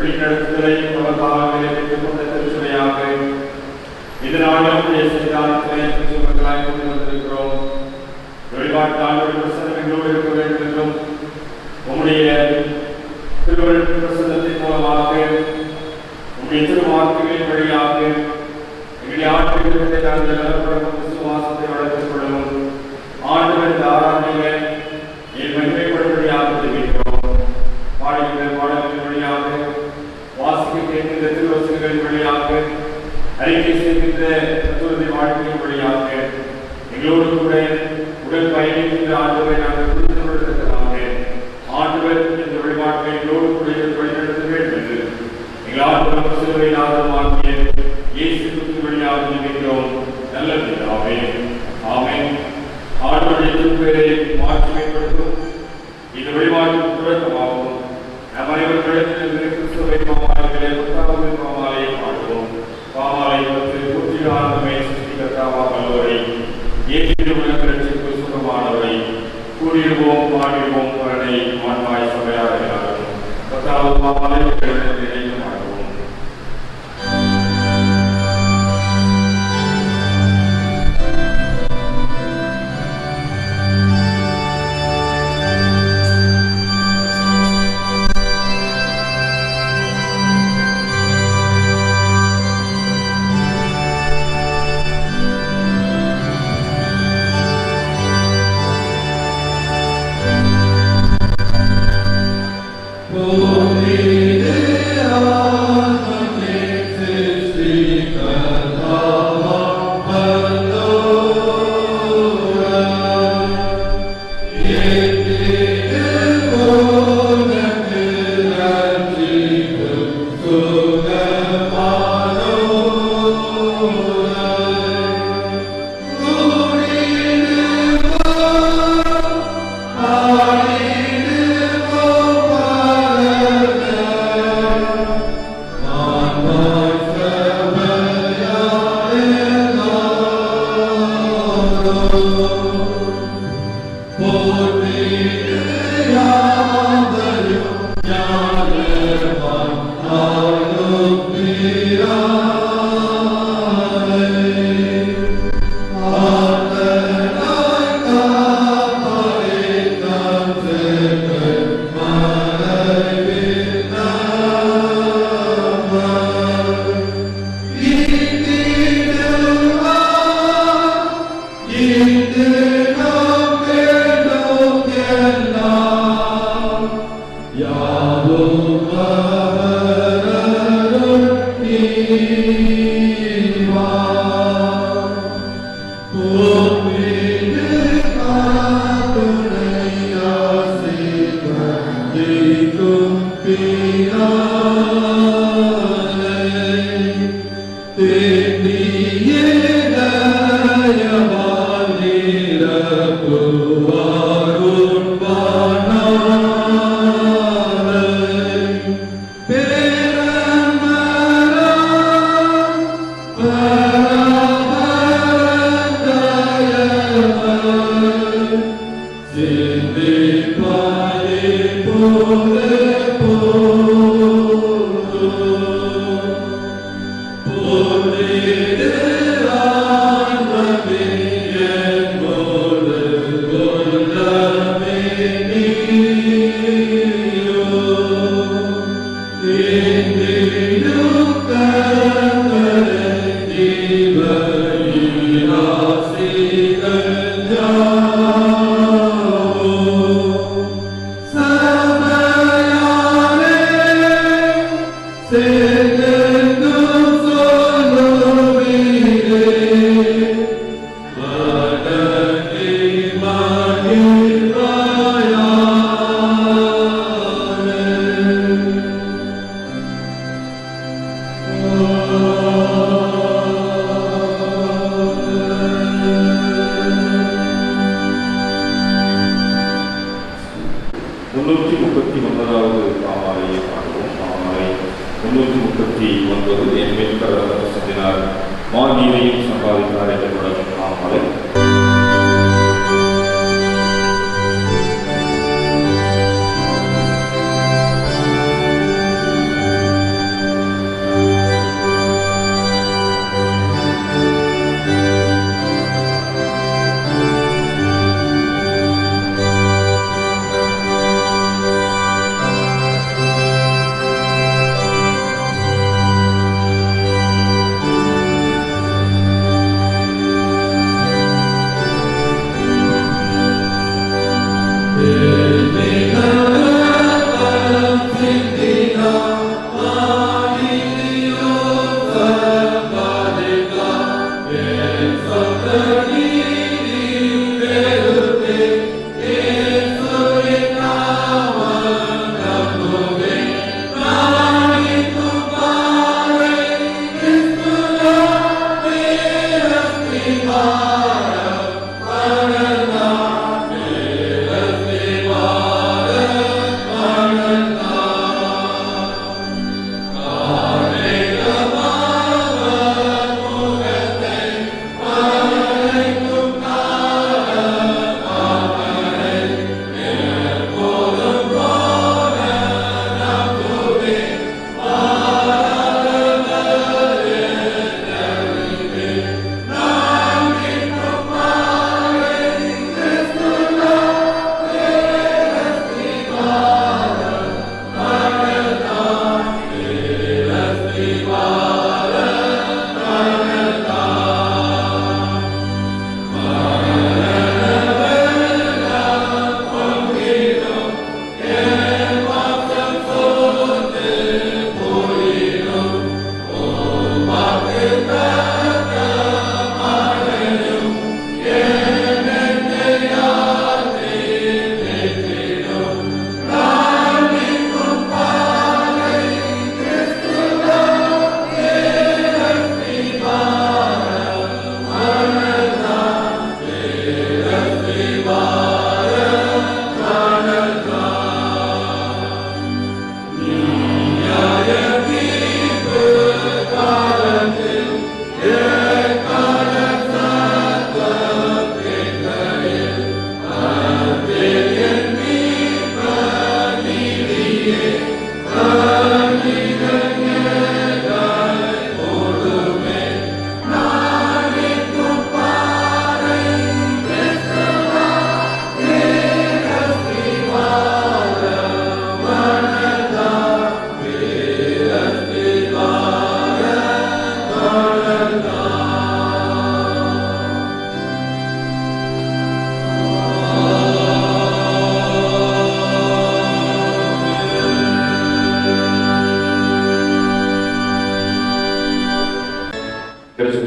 வழிநடத்துதலை நமக்காக பெற்றுக் கொண்ட திருச்சபையாக இதனாலும் மக்களாய் கொண்டு வந்திருக்கிறோம். வழிபாட்டாளர் பிரசனம் எங்களோடு இருக்க வேண்டும் என்றும் உம்முடைய திருவள்ளுவர் பிரசனத்தின் மூலமாக உம்முடைய திருவாக்குகளின் வழியாக எங்களுடைய ஆட்சிகளை நாங்கள் நலப்படவும் விசுவாசத்தை வளர்த்துக் கொள்ளவும் ஆண்டவர் ஆராதனையில என் மகிமைப்படும்படியாக தெரிவிக்கிறோம். பாடுகின்ற பாடல்களின் வழியாக வாசிக்க கேட்கின்ற திருவசனங்களின் வழியாக அறிக்கை செய்கின்ற தத்துவத்தை வாழ்க்கையின் வழியாக எங்களோடு கூட உடல் பயணிக்கின்ற ஆண்டவரை நாங்கள் புரிந்து கொள்வதற்காக ஆண்டவர் இந்த வழிபாட்டை எங்களோடு கூட வழிநடத்த வேண்டும் என்று எங்கள் ஆண்டவர் சிலுவை ஆதரவாகிய இயேசு கிறிஸ்து வழியாக நினைக்கிறோம். நல்ல பிதாவே, ஆமென். ஆண்டவருடைய திருப்பெயரை மாற்றிமைப்படுத்தும் இந்த வழிபாட்டின் தொடக்கமாகும். நம் அனைவர்களிடத்தில் கிறிஸ்துவை பாமாலைகளே புத்தாவது பாமாலையை பாடுவோம். பாமாலை பற்றி புத்திரானமை சிருஷ்டிகர்த்தாவானவரை ஏற்றிடும் உலகத்திற்கு சுகமானவரை கூடிடுவோம் பாடிடுவோம் பரனை மாண்பாய் சபையாளர்களாகும். பத்தாவது பாமாலை நினைவு மாடுவோம்.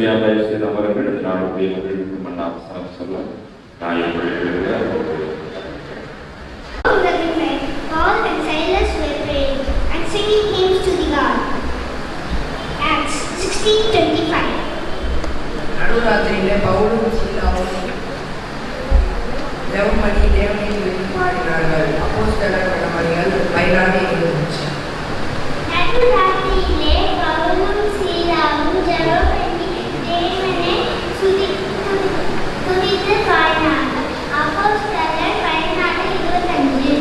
திருச்சபையார் தயவு செய்து அவர்கள் இந்த நாளுடைய மகிழ்வுக்கு மன்னாவசனம் சொல்ல நான் Paul and Silas were praying and singing hymns to the God. Acts 16:25. நடுராத்திரியிலே பவுலும் சீலாவும் ஜெபமணி தேவனை துதித்து பாடினார்கள். அப்போஸ்தலர் பணிகள் 16:25. நடுராத்திரியிலே பவுலும் சீலாவும் ஜெபமணி தேவனை துதித்து பாடினார்கள். அப்போஸ்தலர் 16:25.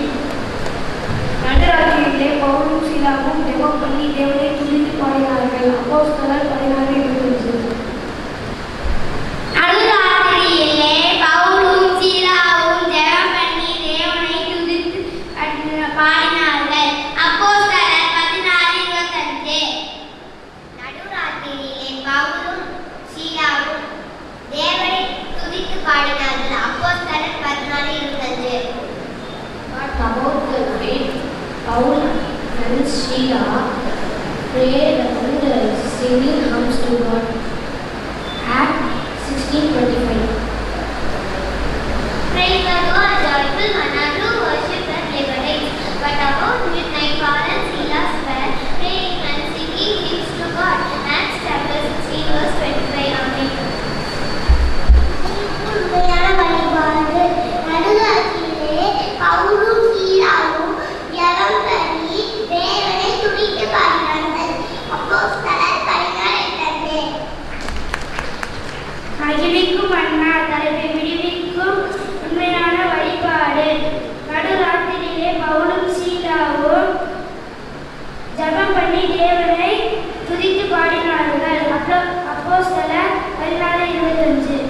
நடுராத்திரியிலே பவுலும் சீலாவும் ஜெபம் பண்ணி தேவனை துதித்து பாடினார்கள். அப்போஸ்தலர் 16:25. நடுராத்திரியிலே பவுலும் சீலாவும் ஜெபம் பண்ணி தேவனை துதித்து பாடினார்கள். அப்போஸ்தலர் 16:25. நடுராத்திரியிலே பவுலும் சீலாவும் தேவனை துதித்து பாடினார்கள். அப்போஸ்தலர் 16:25. But about the night, Paul and Sheila prayed and singing hymns to God. Acts 16:25. Praise the Lord, joyful manner to worship and liberate. But about midnight, Paul and Silas were praying and singing hymns to God. Acts chapter 16 verse 25. Amen. உண்மையான வழிபாடு. நடுராத்திரியிலே பவுலும் சீலாவும் ஜெபம் பண்ணி தேவனை துதித்து பாடினார்கள். அப்போஸ்தலர் 16:25. மகிழ்விக்கும் மன்னா தலைமை விடுவிக்கும் உண்மையான வழிபாடு. நடுராத்திரியிலே பவுலும் சீலாவும் ஜெபம் பண்ணி தேவனை துதித்து பாடினார்கள். அப்போஸ்தலர் 16:25.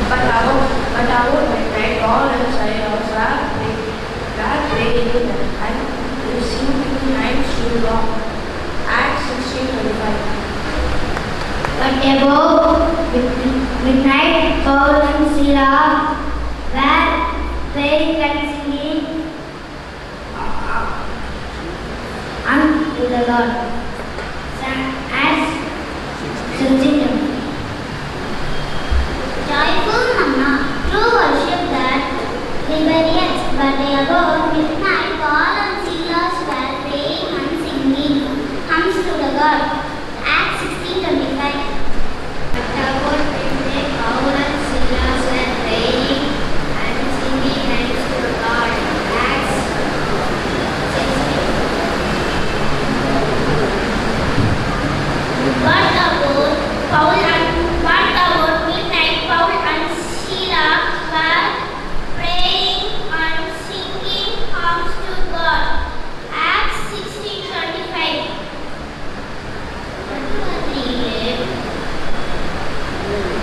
But about midnight, Paul and Silas were praying and singing hymns to God. Acts 16:25. But about midnight, Paul and Silas were praying and singing unto the Lord. Acts 16:25. Joyful manna, true worship that liberates. But about midnight, Paul and Silas were praying and singing hymns to the God. Acts 16:25. But about midnight, Paul and Silas were praying and singing hymns to the God. Acts 16:25. But about midnight, Paul and Silas were praying and singing hymns to God. Acts 16:25.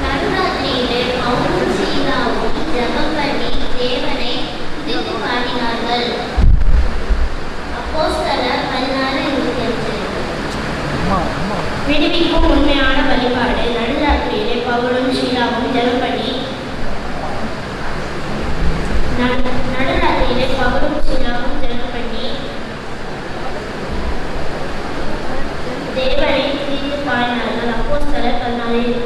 நடுராத்திரியிலே பவுலும் சீலாவும் ஜெபம் பண்ணி தேவனை துதித்து பாடினார்கள். அப்போஸ்தலர் 16:25. விடுவிக்கும் உண்மையான வழிபாடு. நடுராத்திரியிலே பவுலும் சீலாவும் ஜெபம் பண்ணி தேவனை துதித்து பாடினார்கள். அப்போஸ்தலர் 16:25.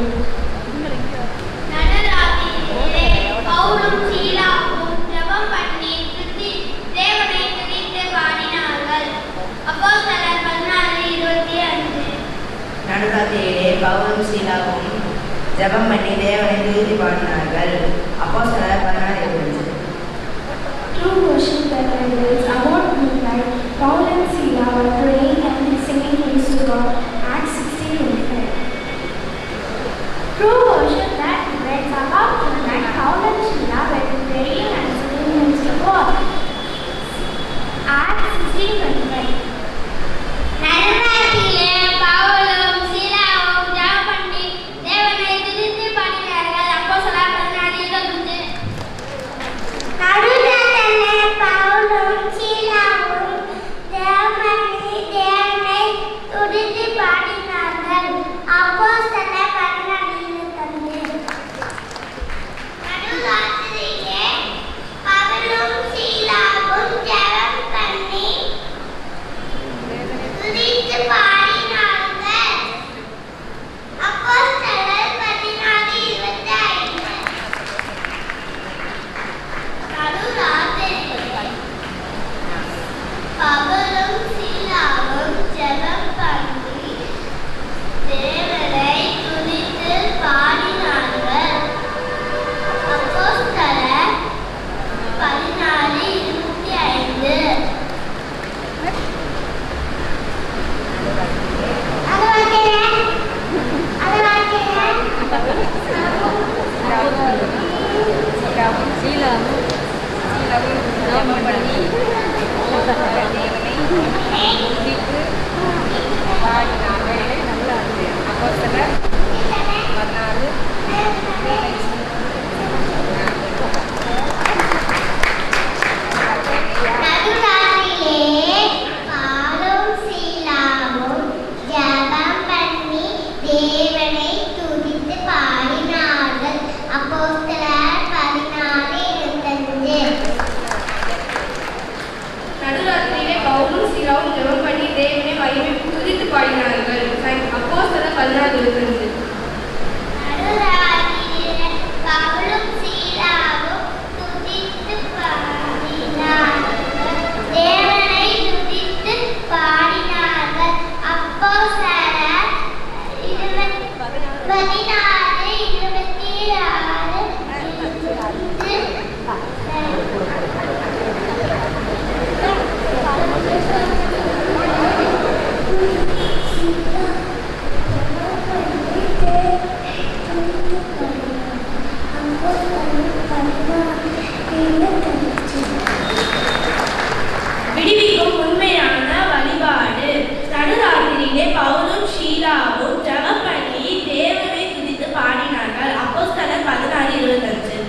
நடுராத்திரியிலே பவுலும் சீலாவும் ஜெபம் பண்ணி தேவனை துதித்து பாடினார்கள். அப்போஸ்தலர் 16:25. நடுராத்திரியிலே பவுலும் சீலாவும் ஜெபம் பண்ணி தேவனை துதித்து பாடினார்கள். அப்போஸ்தலர் 16:25. True worship that reveals about midnight, Paul and Silas were praying and singing hymns to God. Acts 16:25. True worship that reveals about midnight, Paul and Silas were praying and singing hymns to God. Acts 16:25. நடுராத்திரியிலே பவுலும் சீலாவும் ஜெபம் பண்ணி தேவனை துதித்து பாடினார்கள். அப்போஸ்தலர் 16:25. ஜெபம் பண்ணி துதித்து பாடினார்கள். அப்போஸ்தலர் 16. நடுராத்திரியிலே பவுலும் சீலாவும் ஜெபம் பண்ணி தேவனை துதித்து பாடினார்கள். அப்போஸ்தலர் 16:25. நடுராத்திரியிலே பவுலும் சீலாவும் ஜெபம் பண்ணி தேவனை துதித்து பாடினார்கள். அப்போஸ்தலர் 16:25. நடுராத்திரியிலே பவுலும் சீலாவும் துதித்து பாடினார்கள். தேவனை துதித்து பாடினார்கள். அப்போஸ்தலர் 16. விடுவிக்கும் உண்மையான வழிபாடு. நடுராத்திரியிலே பவுலும் சீலாவும் ஜெபம் பண்ணி தேவனை துதித்து பாடினார்கள். அப்போஸ்தலர் 16:25.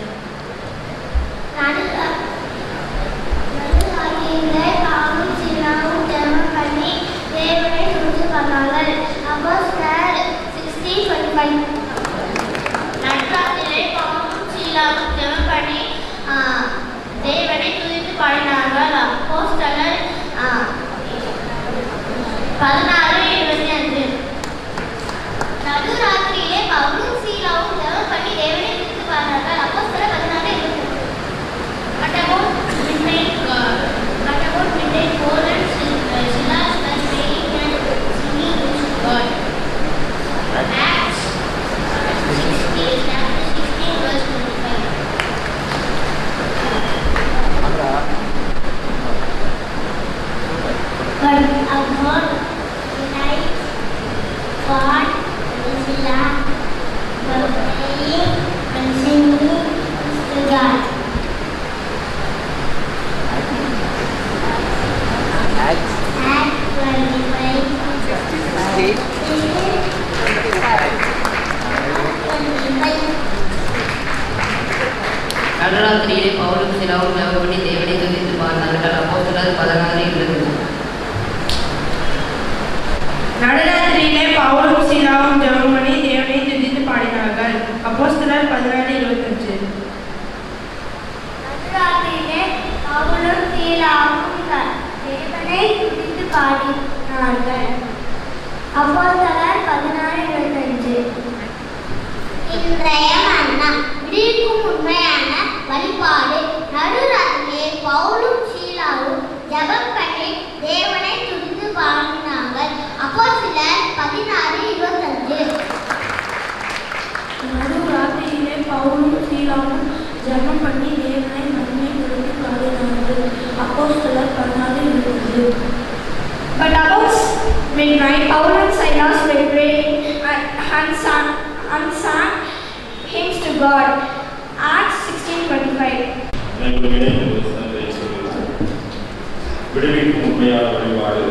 நடுராத்திரியிலே பவுலும் சீலாவும் ஜெபம் பண்ணி தேவனை துதித்து பாடினார்கள். அப்போஸ்தலர் 16:25. நடுராத்திரியிலே பவுலும் சீலாவும் ஜெபம் பண்ணி தேவனை துதித்து பாடினார்கள். அப்போஸ்தலர் 16:25. நடுராத்திரியிலே பவுலும் சீலாவும் ஜெபம் பண்ணி தேவனை துதித்து பாடினார்கள். அப்போஸ்தலர் 16:25. At about midnight, Paul and Silas were praying and singing to God. Acts 16, chapter 16, verse 25. But about midnight, Paul and Silas were praying and singing to God. Acts 25. நடுராத்திரியிலே பவுலும் சீலாவும் ஜெபம் பண்ணி தேவனை துதித்து பாடினார்கள். அப்போஸ்தலர் 16:20. நடுராத்திரியிலே பவுலும் சீலாவும் ஜெபம் பண்ணி தேவனை துதித்து பாடினார்கள். அப்போஸ்தலர் 16:25. நடுராத்திரியிலே பவுலும் சீலாவும் தேவனை துதித்து பாடினார்கள். அப்போஸ்தலர் 16:25. இன்றைய மன்னா விடுவிக்கும் உண்மையான வழிபாடு. நடுராத்திரியிலே பவுலும் சீலாவும் ஜெபம் பண்ணி தேவனை துதித்து பாடினார்கள். அப்போஸ்தலர் 16:25. நடுராத்திரியிலே பவுலும் சீலாவும் ஜெபம் பண்ணி தேவனை துதித்து பாடினார்கள். அப்போஸ்தலர் 16:25. But about midnight, Paul and Silas were praying and sang hymns to God. Acts 16:25. விடுவிக்கும் உண்மையான வழிபாடு.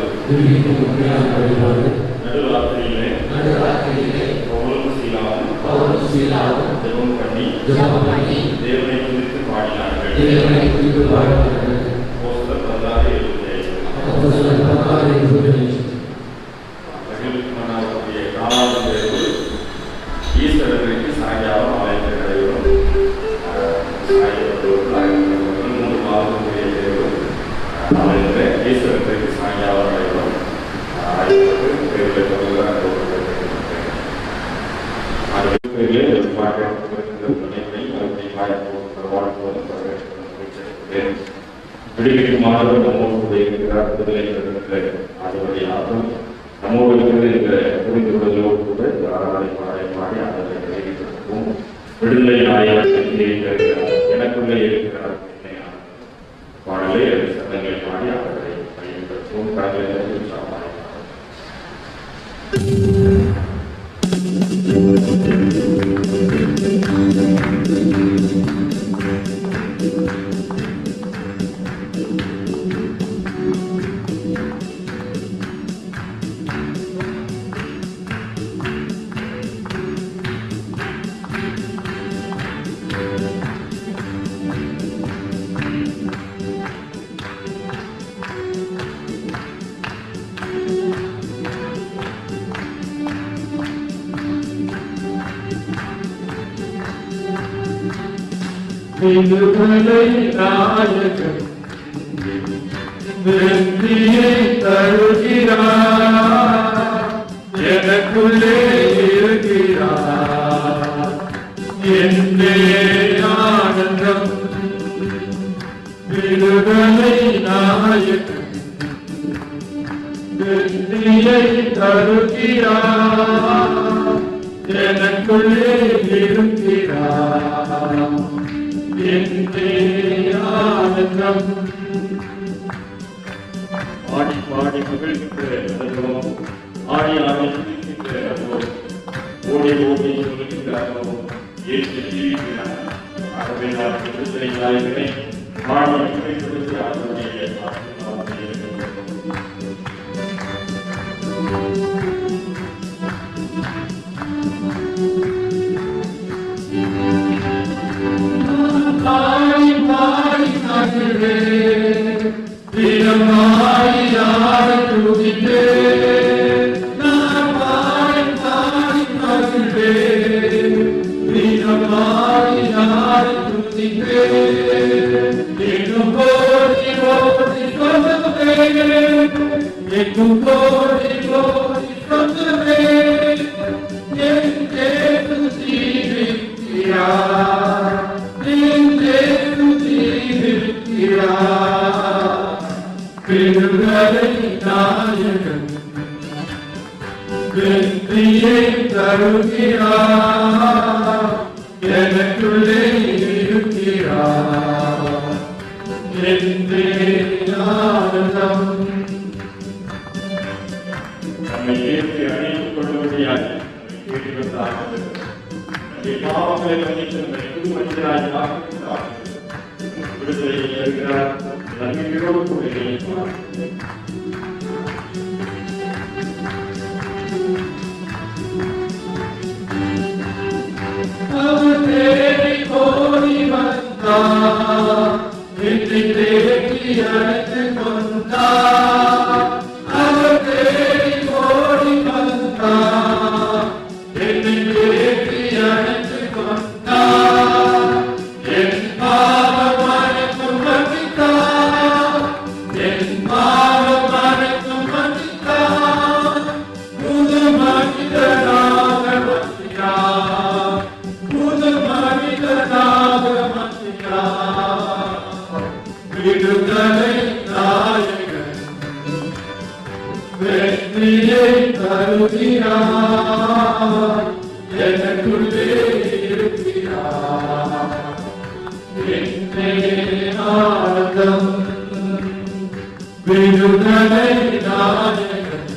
நடுராத்திரியிலே பவுலும் சீலாவும் ஜெபம் பண்ணி தேவனை துதித்து பாடினார்கள். அப்போஸ்தலர் 16:25. மகிழ்ச்சிமனாவுடைய 4வது தேர்வு ஈஸ்டர் அன்றைக்கு சாயங்காலம் ஆலயத்தில் நடைபெறும். 3 மாதத்துடைய தேர்வு ஆலயத்தில் ஈஸ்டர் அன்றைக்கு சாயங்காலம் நடைபெறும். விடுவிக்குமாறு நம்மோடு இருக்கிறார். அதுவரையாகும் நம்மோடு இருக்கிறது என்ற புரிந்து கொள்வதோடு கூட ஆராதனை பாடி அதை தெரிவித்திருக்கும். விடுதலை நாயகர் எனக்குள்ளே இருக்கிறார் பாடலை சத்தங்களை பாடி அவர்களை பயன்படுத்தும். கடலில் சாமாய் விடுதலை நாயகன் வெற்றியை தருகிறார், எனக்குள்ளே இருக்கிறார் என்னே ஆனந்தம். விடுதலை நாயகன் வெற்றியை தருகிறார், எனக்குள்ளே இருக்கிறார் என்னே ஆனந்தம். ஆடி பாடி மகிழ்கின்ற அனுபவம், ஆடி ஆடி சிரிக்கின்ற அனுபவம், ஓடி ஓடி சொல்கின்ற அனுபவம், ஏற்று ஜீவிக்கிறார். ஆகவே நான் விடுதலை நாயகனை ஆடி மகிழ்கின்ற அவருடைய பாடி பாடி மகிழ்வே வீரமாய் யாரை துதித்தே, நான் பாடி பாடி மகிழ்வே வீரமாய் யாரை துதித்தே, எங்கும் கோடி கோடி சொந்தமே, எங்கும் கோடி கோடி சொந்தமே, என் தேசு ஜீவிக்கிறார், என் தேசு ஜீவிக்கிறார். விடுதலை நாயகன் வெற்றியை தருகிறார், எனக்குள்ளே இருக்கிறார் என்றே ஆனந்தம். நம்மை ஏற்று அணைத்துக் கொள்ளும்படியாக கேட்டுக்கொண்டார்கள். பாவங்களை மன்னித்து நம்மை புது மனிதராய் ஆக்குகிறார். விடுதலை தருகிறார், நன்மையோடு கூட இணைப்பார். அவர் தேடி ஓடி வந்தார், என்னை தேடி அழைத்துக் கொண்டார். அவர் தேடி ஓடி வந்தார், என்னை தேடி அழைத்துக் கொண்டார். என் பாவம் அனைத்தும் மன்னித்தார், என் பாவம் அனைத்தும் மன்னித்தார். புது மனிதனாக மாற்றினார், புது மனிதனாக மாற்றினார். விடுதலை நாயகன் வெற்றியை தருகிறார், எனக்குள்ளே இருக்கிறார் என்னே ஆனந்தம். விடுதலை நாயகன்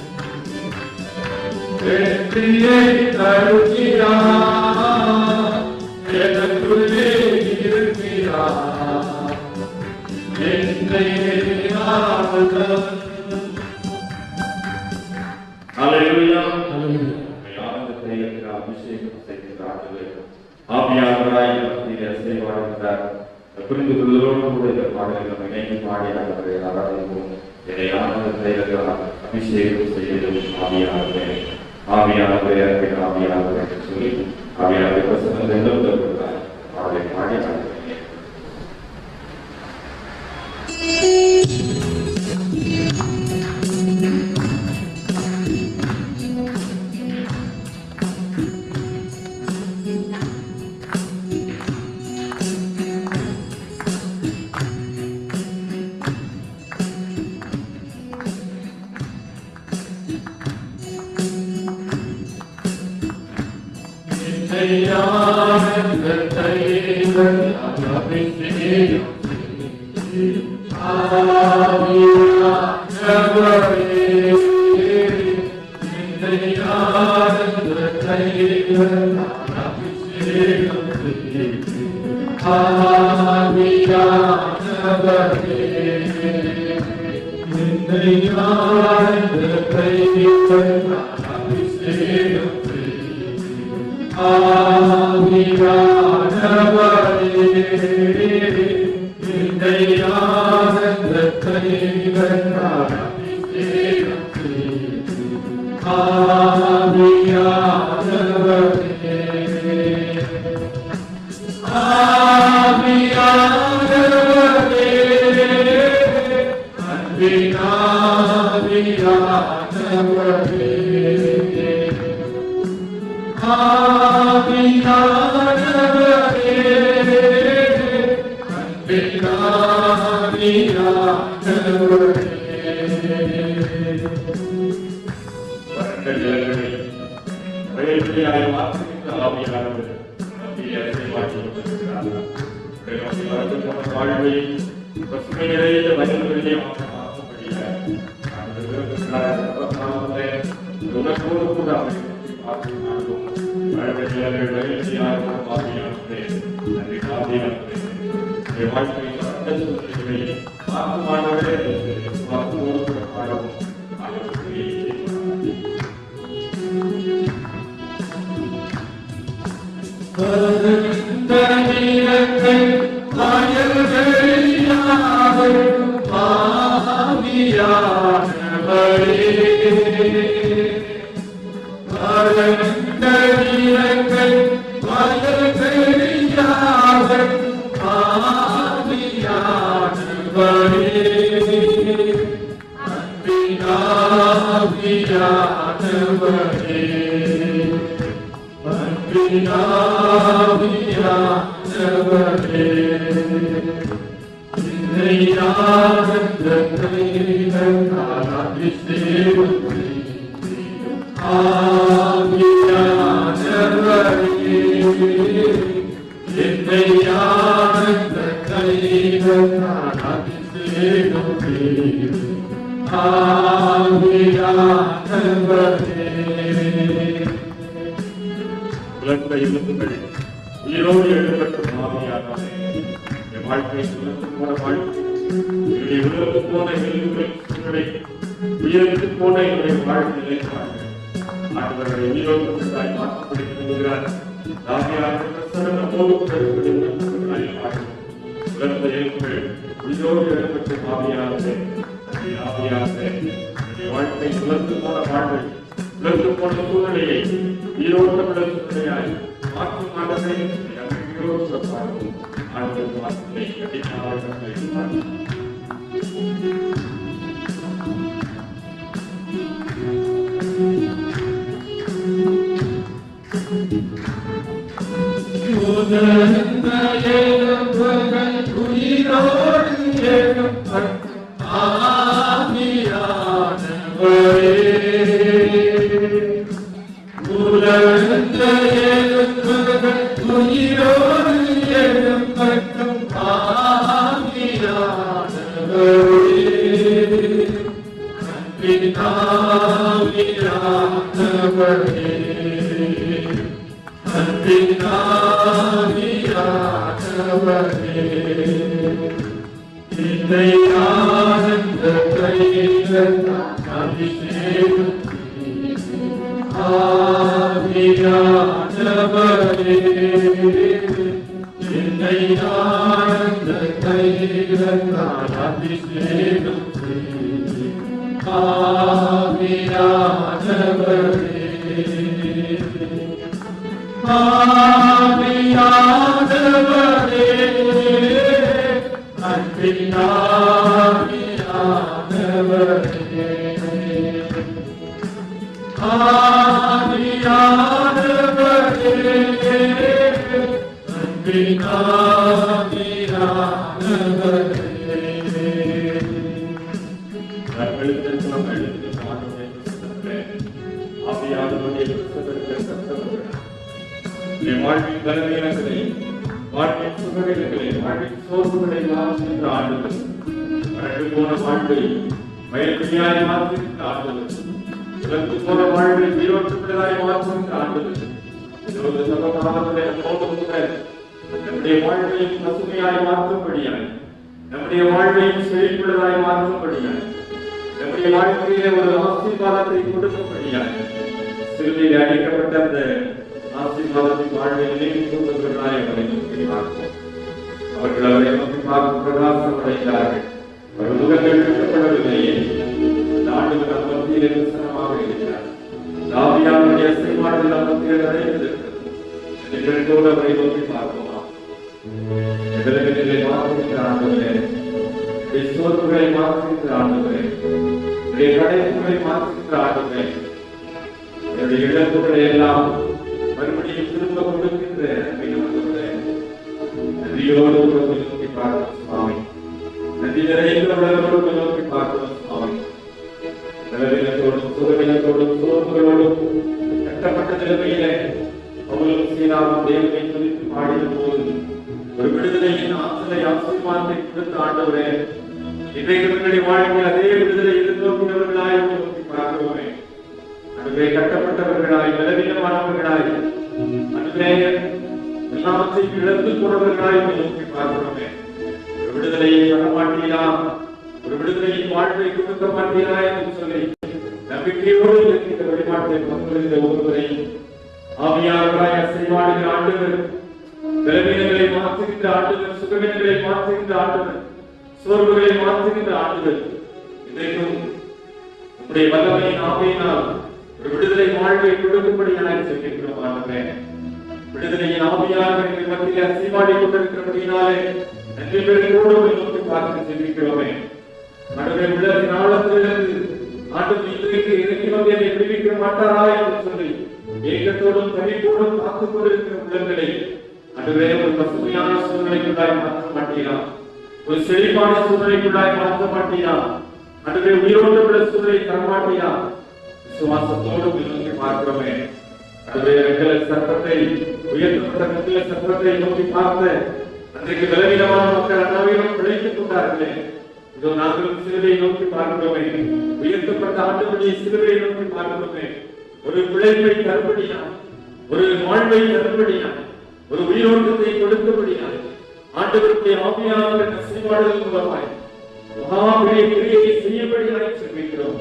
வெற்றியை தருகிறார், எனக்குள்ளே இருக்கிறார் என்னே ஆனந்தம். ஹல்லேலூயா. ஆனந்தத்தை அபிஷேகம் செய்கிறார்கள். ஆவியானவராய் மத்தியிலே அசைவாடுகிறார். புரிந்து கொள்வதோடு கூட இந்த பாடல்கள் இணைந்து பாடி அவரை ஆராதிப்போம். என்னை ஆனந்தத்தை அபிஷேகம் செய்யவும் ஆவியானவரே, ஆவியானவரே, ஆவியானவரே என்று சொல்லி ஆவியானவரை பிரசன்னத்தை எழுதப்படுகிறார். அவரை பாடி ஆராதிக்கிறேன். ஆவியானவரே மறுபடியும் திரும்ப கொடுக்கின்ற நன்றியோடு பார்க்கும் சுவாமி உள்ளவர்களோடு நோக்கி பார்க்கிறோம் சுவாமி. பலவீனத்தோடும் சுகவீனத்தோடும் சோர்வுகளோடும் கட்டப்பட்ட நிலைமையிலே அவர்களும் சீராவும் தேவனை துதித்து பாடின போது ஒரு விடுதலையின் ஆற்றலை ஆசீர்வாதத்தை கொடுத்த ஆண்டவரே, இன்றைக்கு எங்களுடைய வாழ்க்கையில் அதே விடுதலை எதிர்நோக்கினவர்களாய் நோக்கி பார்க்கிறோமே. அதுவே கட்டப்பட்டவர்களாய் பலவீனமானவர்களாய் அதுவே எல்லாவற்றையும் இழந்து போனவர்களாய் நோக்கி பார்க்கிறோமே. ஒரு விடுதலையை தர மாட்டீரா, ஒரு விடுதலையின் வாழ்வை கொடுக்க மாட்டீரா என்று சொல்லி நம்பிக்கையோடு இந்த வழிபாட்டை பங்குகின்ற ஒருவரையும் ஆவியானவராய் அசைவாடுகிற ஆண்டவர், பலவீனங்களை மாற்றுகின்ற ஆண்டவர், சுகவீனங்களை மாற்றுகின்ற ஆண்டவர், சோர்வுகளை மாற்றுகின்ற ஆண்டவர், இன்றைக்கும் உங்களுடைய வல்லமையின் ஆவியினால் ஒரு விடுதலை வாழ்வை கொடுக்கும்படியாக சொல்லியிருக்கிறோம் ஆண்டவரே. விடுதலையின் ஆவியானவர் எங்கள் மத்தியில் அசைவாடி கொண்டிருக்கிறபடியினாலே நன்றி பெருமையோடு நோக்கி பார்த்து செல்விக்கிறோமே. ஆண்டவரே, உள்ளத்தின் ஆழத்திலிருந்து ஆண்டவர் இன்றைக்கு இறங்கி வந்து என்னை விடுவிக்க மாட்டாரா என்று சொல்லி ஏகத்தோடும் தனிப்போடும் காத்துக் கொண்டிருக்கிற உள்ளங்களை ஆண்டவரே ஒரு பசுமையான சூழ்நிலைக்குள்ளாய் மாற்ற மாட்டீரா, ஒரு செழிப்பான சூழ்நிலைக்குள்ளாய் மாற்ற மாட்டீரா, ஆண்டவரே உயிரோட்டமுள்ள சூழ்நிலை தர மாட்டீரா. விசுவாசத்தோடு நோக்கி பார்க்கிறோமே. ஆண்டவரே, எங்கள் சர்ப்பத்தை உயர்த்தப்பட்ட கட்டில சர்ப்பத்தை நோக்கி பார்த்த அன்றைக்கு பலவீனமான மக்கள் அனைவரும் பிழைத்துக் கொண்டார்களே. இதோ நாங்களும் சிலுவையை நோக்கி பார்க்கிறோமே. உயர்த்தப்பட்ட ஆண்டவருடைய சிலுவையை நோக்கி பார்க்கிறோமே. ஒரு பிழைப்பை தரும்படியாய், ஒரு வாழ்வை தரும்படியாய், ஒரு உயிரோட்டத்தை கொடுத்தபடியாய் ஆண்டவருடைய ஆவியானவர் அசைவாடுதல் மூலமாய் மகாபெரிய கிரியை செய்யபடியாய் செல்கிறோம்.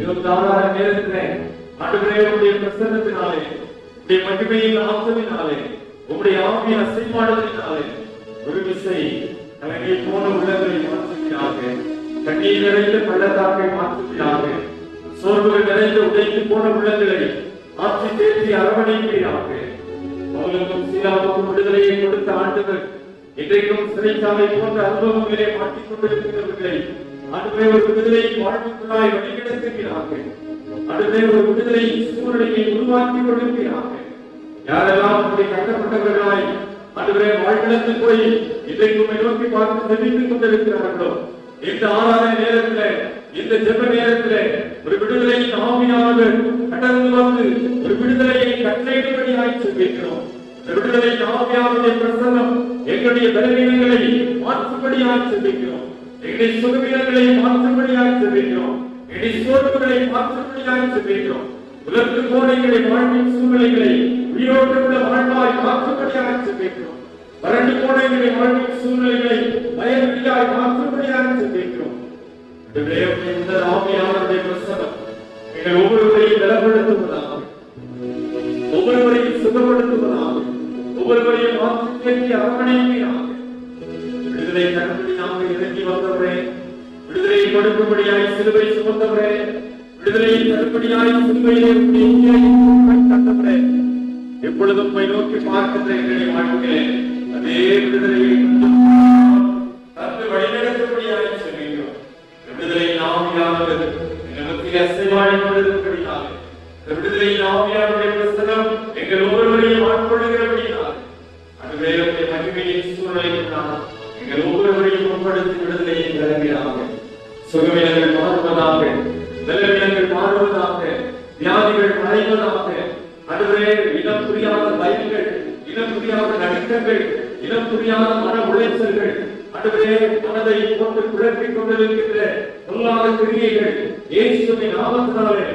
26 நேரத்திலே ஆண்டவரே உம்முடைய பிரசன்னத்தினாலே, உம்முடைய மகிமையின் ஆற்றலினாலே, உம்முடைய ஆவியின் அசைவாடுதலினாலே ஒரு விசை கலங்கி போன உள்ளங்களை மாற்றுவீராக, கண்ணீர் நிறைந்த பள்ளத்தாக்கை மாற்றுவீராக, சோர்வுகள் நிறைந்த உடைத்து போன உள்ளங்களை ஆட்சி தேர்த்தி அரவணைப்பீராக. அவர்களுக்கும் சீலாவுக்கும் விடுதலையை கொடுத்த ஆண்டவர் இன்றைக்கும் சிறைச்சாலை போன்ற அனுபவங்களே மாட்டிக் கொண்டிருக்கிறவர்களை ஆண்டவரே ஒரு விடுதலை வாழ்வுக்குள்ளாய் வழிநடத்துவீராக. ஆண்டவரே ஒரு விடுதலை சூழ்நிலையை உருவாக்கி கொடுப்பீராக. யாரெல்லாம் அப்படி கட்டப்பட்டவர்களாய் ஆண்டவரே வாழ்விழந்து போய் இன்றைக்கும் நோக்கி பார்த்து தெரிவித்துக் கொண்டிருக்கிறார்களோ, இந்த ஆராதனை நேரத்தில், இந்த ஜெப நேரத்தில் ஒரு விடுதலையின் ஆவியானவர் கடந்து வந்து ஒரு விடுதலையை கட்டளையிடும்படியாய் சொல்லியிருக்கிறோம். விடுதலையின் ஆவியானவருடைய பிரசன்னம் எங்களுடைய பலவீனங்களை மாற்றும்படியாய் சொல்லியிருக்கிறோம். எங்களுடைய சுகவீனங்களை மாற்றும்படியாய் சொல்லியிருக்கிறோம். எங்களுடைய சோர்வுகளை மாற்றும்படியாய் சொல்லியிருக்கிறோம். உலர்ந்து போன எங்களுடைய வாழ்வின் சூழ்நிலைகளை உயிரோட்டமுள்ள வாழ்வாய் மாற்றும்படியாக சொல்லியிருக்கிறோம். வறண்டு போன எங்களுடைய வாழ்வின் சூழ்நிலைகளை பயமில்லாய் மாற்றும்படியாக சொல்லியிருக்கிறோம். இந்த ஆவியானவருடைய பிரசன்னம் எங்கள் ஒவ்வொருவரையும் பலப்படுத்துவதாக, ஒவ்வொருவரையும் சுகப்படுத்துவதாக, ஒவ்வொருவரையும் மாற்றி தேர்த்தி அரவணைப்பீராக. விடுதலை தரும்படியாக இறங்கி வந்தவரே, விடுதலை கொடுக்கும்படியாய் சிலுவை சுமந்தவரே, விடுதலையை தரும்படியாய் சிலுவையிலே கண்டவரே, எப்பொழுதும் போய் நோக்கி பார்க்கின்ற எங்களுடைய வாழ்க்கையிலே அதே விடுதலையை தந்து வழிநடத்தும்படியாய் சொல்கிறோம். விடுதலையின் ஆவியானவர் எங்களுக்கு அசைவாடி கொண்டிருக்கிறபடியாக, விடுதலையின் ஆவியானவருடைய பிரசன்னம் எங்கள் ஒவ்வொருவரையும் ஆட்கொள்ளுகிறபடியாக, அதுவே மகிமையின் சூழ்நிலைக்குள்ளாக எங்கள் ஒவ்வொருவரையும் உட்படுத்தி விடுதலையை தருகிறாக. சுகவீனங்கள் மாறுவதாக, பலவீனங்கள் மாறுவதாக, வியாதிகள் மறைவதாக, அதுவே இனம் புரியாத பயங்கள், இனம் புரியாத நடுக்கங்கள், இனம் புரியாத மன உளைச்சல்கள், அதுவே மனதை போட்டு குழப்பிக் கொண்டிருக்கின்ற பொல்லாத கிரியைகள் இயேசுவின் நாமத்தினாலே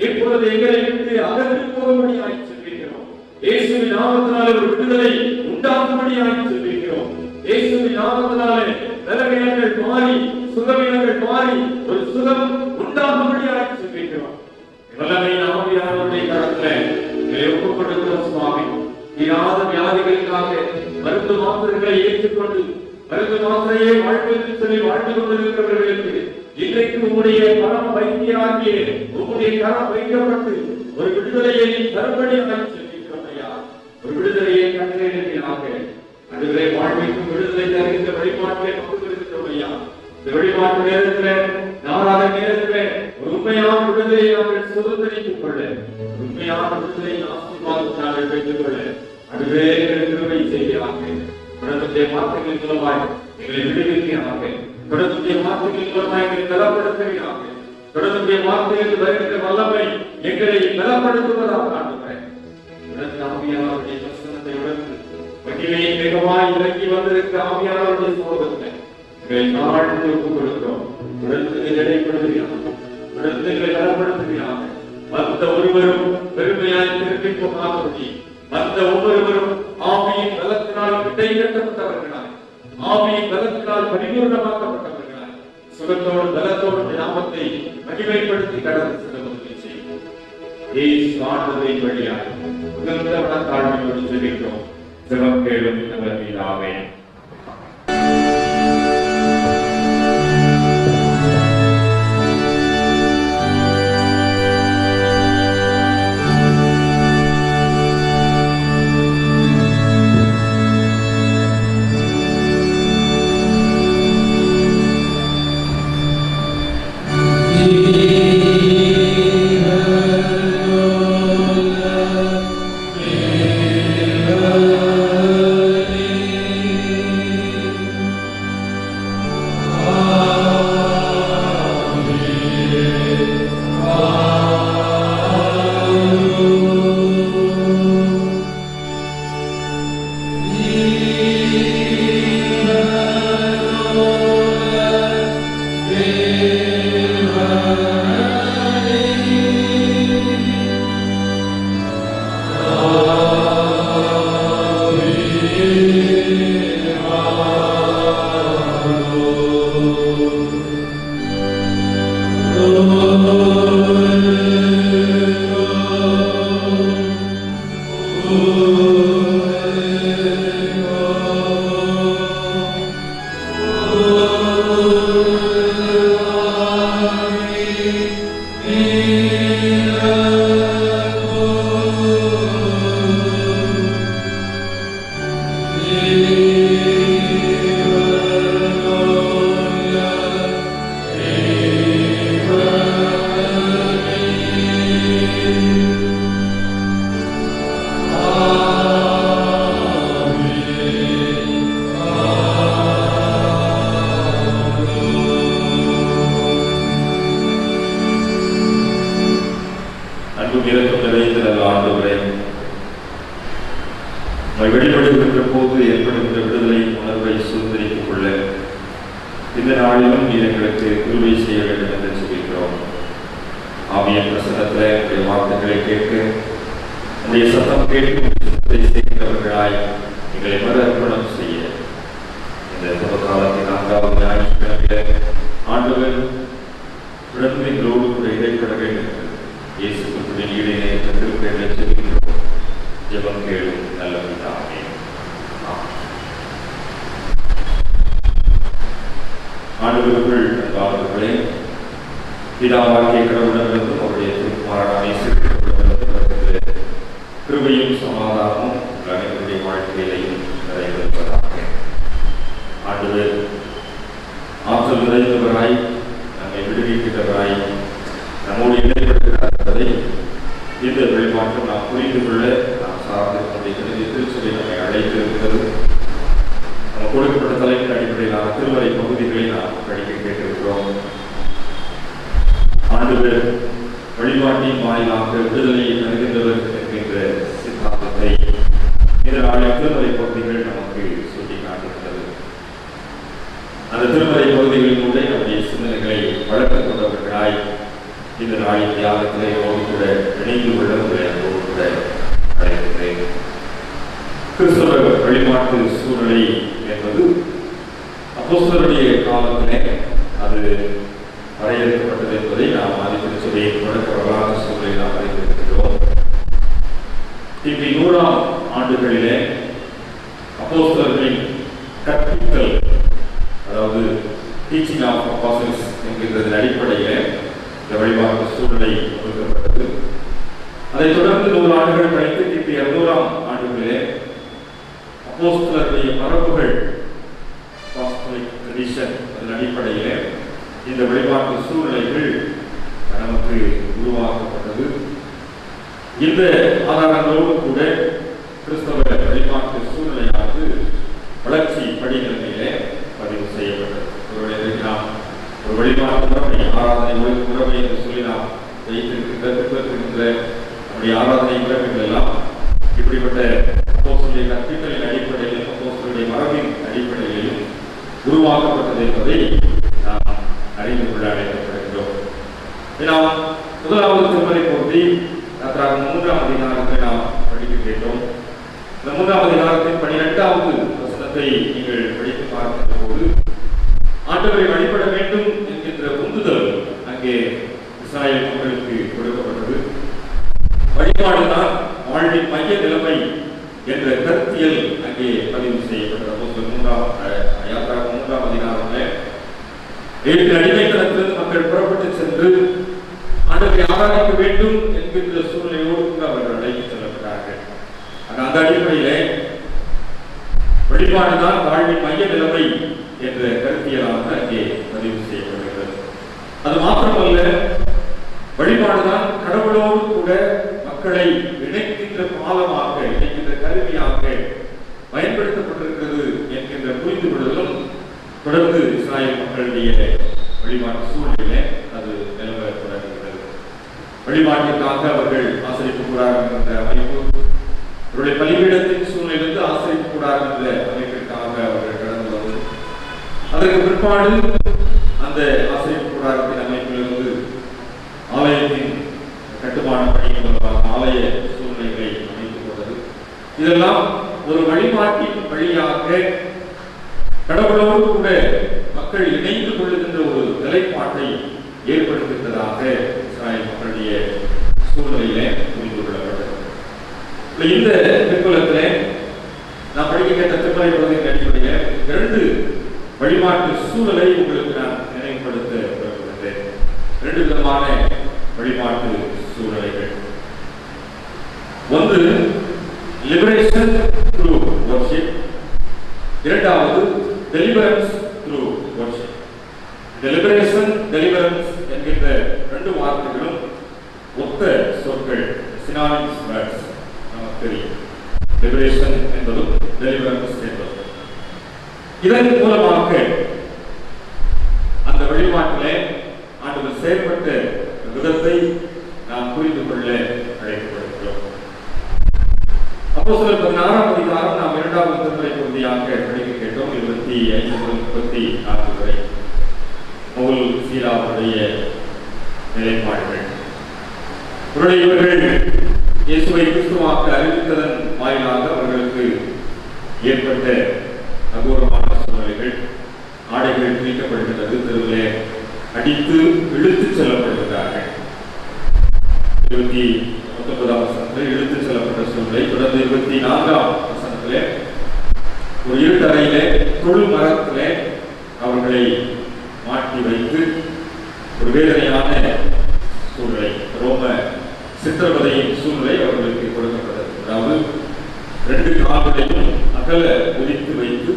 இப்பொழுது எங்களை விட்டு அகன்று போகும்படியாய் சொல்கிறோம். இயேசுவின் நாமத்தினாலே ஒரு விடுதலை உண்டாகும்படியாய் சொல்கிறோம். இயேசுவின் நாமத்தினாலே பலவீனங்கள் மாறி சுகவீனங்கள் மாறி ஒரு சுகம் உண்டாகும்படியாய் சொல்கிறோம். வல்லமையின் ஆவியானவருடைய கரத்திலே ஒப்புக் கொடுக்கிறோம் சுவாமி. தீராத வியாதிகளுக்காக மருந்து மாத்திரைகளை ஏற்றுக்கொண்டு மருந்து மாத்திரையை வாழ்வதற்கு சொல்லி வாழ்ந்து கொண்டிருக்கிறவர்களுக்கு இன்றைக்கு உங்களுடைய கரம் வைத்தியராகிய உங்களுடைய கரம் வைக்கப்பட்டு ஒரு விடுதலையை தரும்படியாக சொல்லிக்கிறோம் ஐயா. ஒரு விடுதலையை கட்டளையிடுவீராக. அதுவரை வாழ்விக்கும் விடுதலை தருகின்ற வழிபாட்டை பங்குகிறோம் ஐயா. இந்த வழிபாட்டு நேரத்தில் நாளாத நேரத்தில் ஒரு உண்மையான விடுதலையை நாங்கள் சுதந்திரித்துக் கொள்ள, உண்மையான விடுதலையை ஆசீர்வாதத்தை நாங்கள் பெற்றுக் கொள்ள அதுவே கிருபை செய்கிறாங்க. உலகத்தை வார்த்தைகளின் மூலமாய் எங்களை விடுவிக்கிறாங்க. தொடர்ந்துடைய வார்த்தைகள் மூலமாக எங்களை பலப்படுத்துவீராக. தொடர்ந்துடைய வார்த்தைகள் வருகின்ற வல்லமை எங்களை பலப்படுத்துவதாக ஆண்டவரே. தொடர்ந்து ஆவியானவருடைய வசனத்தை உணர்ந்து மகிமையை மிகமாய் இறங்கி வந்திருக்கிற ஆவியானவருடைய சோதனை எங்களை தாழ்ந்து ஒப்புக் கொடுக்கிறோம். தொடர்ந்து இடைப்படுத்துவீராக. தொடர்ந்து எங்களை பலப்படுத்துவீராக. மற்ற ஒருவரும் பெருமையாய் திருப்பி போகாதபடி மற்ற ஒவ்வொருவரும் ஆவியின் பலத்தினால் இடைக்கட்டப்பட்டவர்களாய், ஆவியின் பலத்தினால் பரிபூர்ணமாக்கப்பட்டவர்களாய், சுகத்தோடு பலத்தோடு நாமத்தை மகிமைப்படுத்தி கடந்து செல்ல உதவி செய்யும். இயேசு ஆண்டவரின் வழியாக உகந்த மனத்தாழ்மையோடு ஜெபிக்கிறோம். ஜெபம் கேளும் நல்ல பிதாவே. வெளிப்படுகின்ற போது ஏற்படுகின்ற விடுதலை உணர்வை சுதந்திரித்துக் கொள்ள இந்த நாளிலும் எங்களுக்கு கிருபை செய்ய வேண்டும் என்று சொல்கிறோம். ஆவியின் பிரசன்னத்தில் வார்த்தைகளை கேட்க உடைய சத்தம் கேட்டு செய்கிறவர்களாய் எங்களை மறு அர்ப்பணம் செய்ய இந்த காலத்தின் 4வது ஞாயிற்றுக்கிழமையில ஆண்டவர் தொடர்ந்து எங்களோடு கூட இடைப்பட வேண்டும் என்று இயேசு கிறிஸ்துவின் ஈடினை திருப்பெயரை சொல்கிறோம். ஜெபம் கேளும் நல்ல பிதாவே. ஆண்டவருக்குள் அன்பானவர்களே, பிதாவாகிய கடவுளிடமிருந்தும் அவருடைய திருக்குமாரனான இயேசு கிறிஸ்துவிடமிருந்தும் கிருபையும் சமாதானமும் அனைவருடைய வாழ்க்கையிலையும் நிறைந்திருப்பதாக. ஆண்டவர் ஆற்றல் நிறைந்தவராய், நம்மை விடுவிக்கிறவராய், நம்மோடு இடைப்படுகிறார் என்பதை இந்த வெளிப்பாட்டம் நாம் புரிந்து கொள்ள நாம் சார்ந்திருக்கின்ற திருச்சபை நம்மை அழைத்திருக்கிறது. நம்ம கொடுக்கப்பட்ட தலைப்பின் அடிப்படையிலான திருமறை பகுதிகளை நாம் படிக்க கேட்டிருக்கிறோம். ஆண்டவர் வழிபாட்டின் வாயிலாக விடுதலையை தருகின்றவர் என்கின்ற சித்தாந்தத்தை இந்த நாளில் திருமறை பகுதிகள் நமக்கு சுட்டிக்காட்டுகிறது. அந்த திருமறை பகுதிகளின் கூட நம்முடைய சிந்தனைகளை வளர்த்துக் கொண்டவர்களாய் இந்த நாளின் தியாகத்திலே கூட இணைந்து கொள்ள அன்போடு கூட அழைக்கிறேன். கிறிஸ்தவ வழிபாட்டு சூழ்நிலை என்பது அப்போஸ்தலருடைய காலத்திலே அது வரையறுக்கப்பட்டது என்பதை நாம் ஆதித்திருச்சபையை தொடக்க வரலாற்று சூழலை நாம் அறிந்திருக்கிறோம். கிபி 100ஆம் ஆண்டுகளிலே அப்போஸ்தலர்களின் கற்பித்தல், அதாவது டீச்சிங் ஆஃப் அப்பாஸ்டல்ஸ் என்கின்றதன் அடிப்படையில் இந்த வழிபாட்டு சூழ்நிலை கொடுக்கப்பட்டது. அதைத் தொடர்ந்து 100 ஆண்டுகள் கழித்து கிபி 200ஆம் ஆண்டுகளிலே அப்போஸ்தலருடைய மரபுகள் அதன் அடிப்படையிலே இந்த வழிபாட்டு சூழ்நிலைகள் நமக்கு உருவாக்கப்பட்டது. இந்த ஆதாரங்களோடு கூட கிறிஸ்தவ வழிபாட்டு சூழ்நிலையானது வளர்ச்சி படிநிலையிலே பதிவு செய்யப்பட்டது. வழிபாட்டு முறைமை, ஆராதனை முறைமை என்று சொல்லி நாம் வைத்திருக்கின்ற நம்முடைய ஆராதனை முறைமைகள் எல்லாம் இப்படிப்பட்ட அப்போஸ்தலருடைய கற்பித்தலின் அடிப்படையிலும் அப்போஸ்தலருடைய மரபின் அடிப்படையிலும் உருவாக்கப்பட்டது என்பதை நாம் அறிந்து கொள்ள அழைக்கப்படுகிறோம். நாம் முதலாவது திருமறை பகுதி 3ஆம் அதிகாரத்தை நாம் படிக்க கேட்டோம். இந்த 3ஆம் அதிகாரத்தின் 12வது வசனத்தை நீங்கள் படித்து பார்க்கின்ற போது ஆண்டவரை வழிபட வேண்டும் என்கின்ற உந்துதல் அங்கே இஸ்ராயேல் மக்களுக்கு கொடுக்கப்பட்டது. வழிபாடுதான் வாழ்வின் மைய நிலைமை என்ற கருத்தியல் அங்கே பதிவு செய்யப்பட்டது. 3ஆம் அதிகாரத்தில் அடிமைத்தனத்திலிருந்து மக்கள் புறப்பட்டு சென்று ஆண்டவரை ஆராதிக்க வேண்டும் என்கின்ற சூழ்நிலையோடு அவர்கள் அழைத்து செல்லப்பட்டார்கள். அந்த அடிப்படையிலே வழிபாடுதான் வாழ்வின் மைய நிலைமை என்ற கருத்தியலாக அங்கே பதிவு செய்யப்படுகிறது. அது மாத்திரமல்ல, வழிபாடுதான் கடவுளோடு கூட மக்களை இணைக்கின்ற பாலமாக, இணைக்கின்ற கருவியாக பயன்படுத்தப்பட்டிருக்கிறது என்கின்ற புரிந்து கொள்ளுதலும் தொடர்ந்து இஸ்ராயேல் மக்களுடைய வழிபாட்டு சூழ்நிலையிலே அது நிலவ தொடங்குகிறது. வழிபாட்டிற்காக அவர்கள் ஆசரிப்பு கூடாரம் என்ற அமைப்பு, அவருடைய பலிபீடத்தின் சூழ்நிலையிலிருந்து ஆசரிப்பு கூடாரம் என்ற அமைப்பிற்காக அவர்கள் கடந்து வந்து அதற்கு பிற்பாடு அந்த ஆசரிப்பு கூடாரத்தின் அமைப்பிலிருந்து ஆலயத்தின் கட்டுமான பணிகள் மூலமாக ஆலய சூழ்நிலைகளை அமைத்துக் கொண்டது. இதெல்லாம் ஒரு வழிபாட்டின் வழியாக கடவுளோடு கூட மக்கள் இணைந்து கொள்ளுகின்ற ஒரு நிலைப்பாட்டை ஏற்படுத்துகிறதாக இஸ்ராயேல் மக்களுடைய சூழ்நிலையிலே புரிந்து கொள்ளப்பட்டது. இந்த பிற்குலத்திலே நான் படிக்க கேட்ட திருமறை பகுதியின் அடிப்படையில் 2 வழிபாட்டு சூழலை உங்களுக்கு நான் நினைவுபடுத்த விரும்புகின்றேன். 2 விதமான வழிபாட்டு சூழ்நிலைகள். ஒன்று லிபரேஷன் த்ரூ வர்ஷிப், இரண்டாவது deliverance through worship. Liberation, deliverance என்கின்ற 2 வார்த்தைகளும் ஒத்த சொற்கள், சினானிம்ஸ் வேர்ட்ஸ் நமக்கு தெரியும். லிபரேஷன் என்பதும் டெலிவரன்ஸ் என்பதும். இதன் மூலமாக அந்த வழிபாட்டிலே ஆண்டவர் செயல்பட்ட விதத்தை நாம் புரிந்து கொள்ள அழைக்கப்படுகிறோம். அப்போஸ்தலர் 16ஆம் அதிகாரம் நாம் 2வது திருமறை பகுதியாக படிக்க கேட்டோம். 25-34 வரை பவுல் சீலாவுடைய நிலைப்பாடுகள். இவர்கள் இயேசுவை கிறிஸ்துவாக அறிவித்ததன் வாயிலாக அவர்களுக்கு ஏற்பட்ட அகோரமான சூழ்நிலைகள், ஆடைகள் கிழிக்கப்படுகிறது, தெருவிலே அடித்து இழுத்துச் செல்லப்படுகிறார்கள். 29ஆம் வசனத்தில் இழுத்துச் செல்லப்பட்ட சூழ்நிலை. தொடர்ந்து 24ஆம் வசனத்திலே ஒரு இருட்டறையிலே தொழு மரத்திலே அவர்களை மாட்டி வைத்து ஒரு வேதனையான சூழ்நிலை, ரோம சித்திரவதையின் சூழ்நிலை அவர்களுக்கு கொடுக்கப்பட்டது. அதாவது 2 கால்களையும் அகல ஒலித்து வைத்து,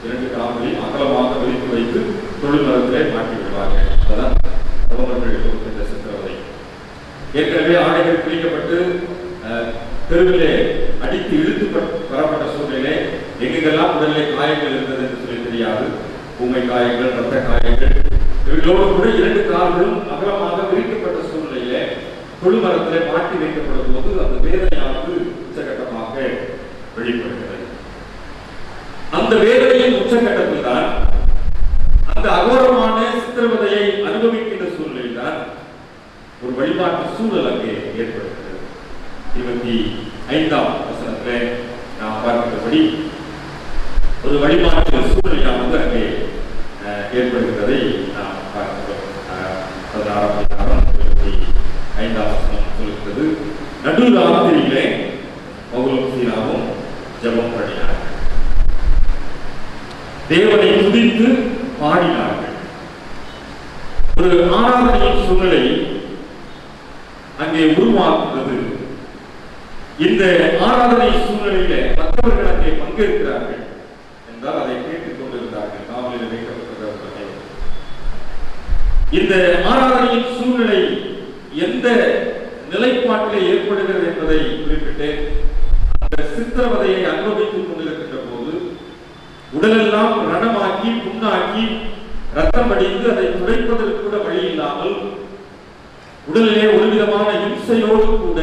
2 கால்களையும் அகலமாக ஒலித்து வைத்து தொழுமரத்திலே மாட்டி விடுவார்கள். அதுதான் ரோமர்கள் கொடுக்கின்ற சித்திரவதை. ஏற்கனவே ஆடைகள் கிழிக்கப்பட்டு தெருவிலே அடித்து இழுத்து வரப்பட்ட சூழ்நிலை, எங்கெங்கெல்லாம் உடலிலே காயங்கள் இருந்தது என்று சொல்லி தெரியாது. பூமை காயங்கள், ரத்த காயங்கள், இவர்களோடு கூட 2 கால்களும் அகலமாக விரிக்கப்பட்ட சூழ்நிலையிலே தொழுமரத்திலே மாட்டி வைக்கப்படும் போது அந்த வேதனையானது உச்சகட்டமாக வெளிப்படுகிறது. அந்த வேதனையின் உச்சகட்டத்தில் தான் அந்த அகோரமான சித்திரவதையை அனுபவிக்கின்ற சூழ்நிலையில் தான் ஒரு வழிபாட்டு சூழல் அங்கே ஏற்படுகிறது. 25ஆம் வசனத்திலே நாம் பார்க்கிறபடி ஒரு வழிபாட்டு சூழ்நிலையானது அங்கே ஏற்படுகிறதை நாம் பார்க்கிறோம். 16ஆம் அதிகாரம் 25ஆம் வசனம் சொல்கிறது, நடுராத்திரியிலே பவுலும் சீலாவும் ஜெபம் பண்ணினார்கள், தேவனை துதித்து பாடினார்கள். ஒரு ஆராதனையின் சூழ்நிலை அங்கே உருவாக்குகிறது. இந்த ஆராதனை சூழ்நிலையில மற்றவர்கள் அங்கே பங்கேற்கிறார்கள் என்றால் அதை கேட்டுக் கொண்டிருந்தார்கள். காவலில் வைக்கப்பட்டிருக்கிறார்கள். இந்த ஆராதனையின் சூழ்நிலை எந்த நிலைப்பாட்டிலே ஏற்படுகிறது என்பதை குறிப்பிட்டு, அந்த சித்திரவதையை அனுபவித்துக் கொண்டிருக்கின்ற போது உடலெல்லாம் ரணமாக்கி புண்ணாக்கி ரத்தம் அடிந்து அதை துடைப்பதற்கு இல்லாமல் உடலிலே ஒரு விதமான இம்சையோடு கூட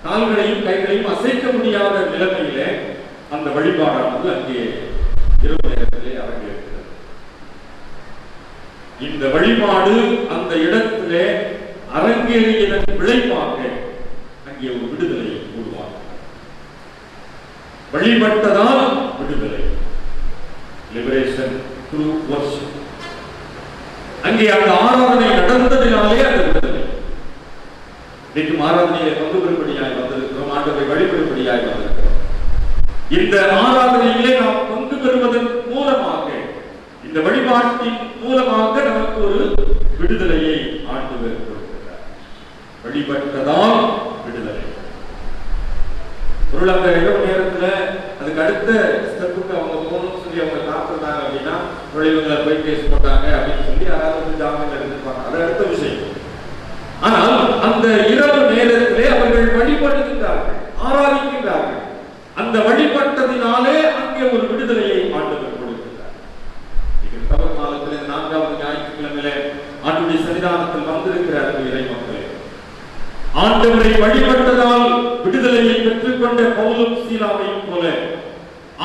கால்களையும் கைகளையும் அசைக்க முடியாத நிலைமையிலே அந்த வழிபாடானது அங்கே இரவு நேரத்திலே அரங்கேறுகிறது. இந்த வழிபாடு அந்த இடத்திலே அரங்கேறியதன் விளைவாக அங்கே ஒரு விடுதலை உருவாகும். வழிபட்டதால் விடுதலை, லிபரேஷன் த்ரூ வர்ஷிப். அங்கே அந்த ஆராதனை நடந்ததினாலே அந்த விடுதலை. இன்றைக்கும் ஆராதனையை பங்கு பெறும்படியாய் வந்திருக்கிறோம், ஆண்டவரை வழிபடும்படியாய் வந்திருக்கிறோம். இந்த ஆராதனையிலே நாம் பங்கு பெறுவதன் மூலமாக, இந்த வழிபாட்டின் மூலமாக நமக்கு ஒரு விடுதலையை ஆண்டவர் கொடுக்கிறார். வழிபட்டதால் விடுதலை. பொருள் அந்த இரவு நேரத்துல அதுக்கு அடுத்த ஸ்டெப்புக்கு அவங்க போகணும்னு சொல்லி அவங்க காத்திருந்தாங்க அப்படின்னா, தொழில்களை போய் கேஸ் போட்டாங்க அப்படின்னு சொல்லி யாராவது ஜாமீன்ல இருந்திருப்பாங்க, அது அடுத்த விஷயம். ஆனால் அந்த இரவு நேரத்திலே அவர்கள் வழிபடுகின்றார்கள், ஆராதிக்கின்றார்கள். அந்த வழிபட்டதினாலே அங்கே ஒரு விடுதலையை ஆண்டவர் கொடுக்கிறார். தவறு காலத்திலே 4வது ஞாயிற்றுக்கிழமையிலே ஆண்டவருடைய சன்னிதானத்தில் வந்திருக்கிறார் இறை மக்களே. ஆண்டவரை வழிபட்டதால் விடுதலையை பெற்றுக்கொண்ட பவுலும் சீலாவையும் போல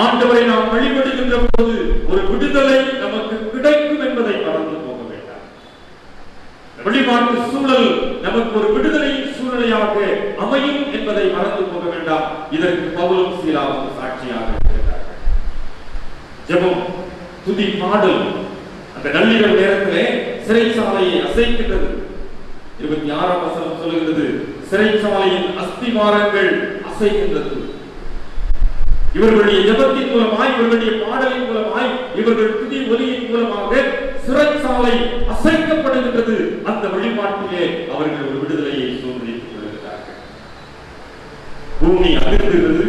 ஆண்டவரை நாம் வழிபடுகின்ற போது ஒரு விடுதலை நமக்கு கிடைக்கும் என்பதை மறந்து போக வேண்டாம். வழிபாட்டு சூழல் நமக்கு ஒரு விடுதலையின் சூழ்நிலையாக அமையும் என்பதை மறந்து போக வேண்டாம். இதற்கு பவுலும் சீலாவும் சாட்சியாக இருக்கிறார்கள். ஜெபம், துதி, பாடல் அந்த நள்ளிரவு நேரத்திலே சிறைச்சாலையை அசைக்கின்றது. 26ஆம் வசனம் சொல்லுகிறது, சிறைச்சாலையின் அஸ்திவாரங்கள் அசைக்கின்றது. இவர்களுடைய ஜெபத்தின் மூலமாய், இவர்களுடைய பாடலின் மூலமாய், இவர்கள் துதி ஒலியின் மூலமாக சிறைச்சாலை அசைக்கப்படுகின்றது. அந்த வழிபாட்டிலே அவர்கள் ஒரு விடுதலையை சூழ்நிலைத்துக் கொள்கிறார்கள். பூமி அதிர்கிறது,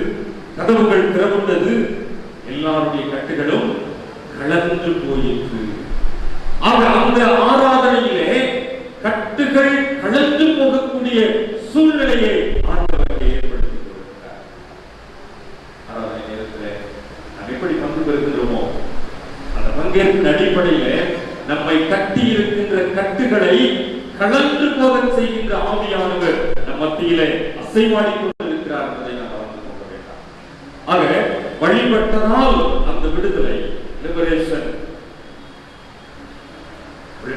கதவுகள் திறவுண்டது, எல்லாருடைய கட்டுகளும் கலந்து போயிற்று. ஆக அந்த ஆராதனையிலே கட்டுகள் கலந்து போகக்கூடிய சூழ்நிலையை ஆண்டவர் ஏற்படுத்தி கொடுக்கிறார். ஆராதனை நேரத்தில் நாம் எப்படி பங்கு பெறுகின்றோமோ அந்த பங்கேற்பின் அடிப்படையிலே நம்மை கட்டி இருக்கின்ற கட்டுகளை கலந்து போக செய்கின்ற ஆவியானவர் நம் மத்தியிலே அசைவாடி கொண்டிருக்கிறார் என்பதை நாம் மறந்து போக வேண்டாம். ஆக வழிபட்டதால் அந்த விடுதலை, லிபரேஷன்,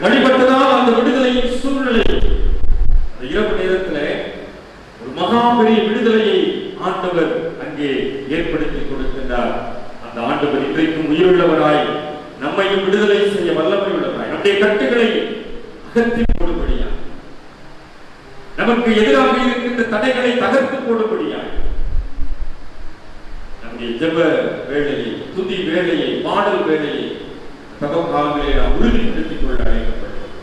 வழிபட்டதால் அந்த விடுதலையின் சூழ்நிலை, அந்த இரவு நேரத்திலே ஒரு மகா பெரிய விடுதலையை ஆண்டவர் அங்கே ஏற்படுத்தி கொடுக்கின்றார். அந்த ஆண்டவர் இன்றைக்கும் உயிருள்ளவராய் நம்மையும் விடுதலை செய்ய வல்லமை உள்ளவராய், நம்முடைய கட்டுகளை அகற்றி போடும்படியாய், நமக்கு எதிராக இருக்கின்ற தடைகளை தகர்த்து போடும்படியாய், நம்முடைய ஜெப வேளையை, துதி வேளையை, பாடல் வேளையை தவ காலங்களிலே நாம் உறுதிப்படுத்திக் கொள்ள அழைக்கப்படுகிறோம்.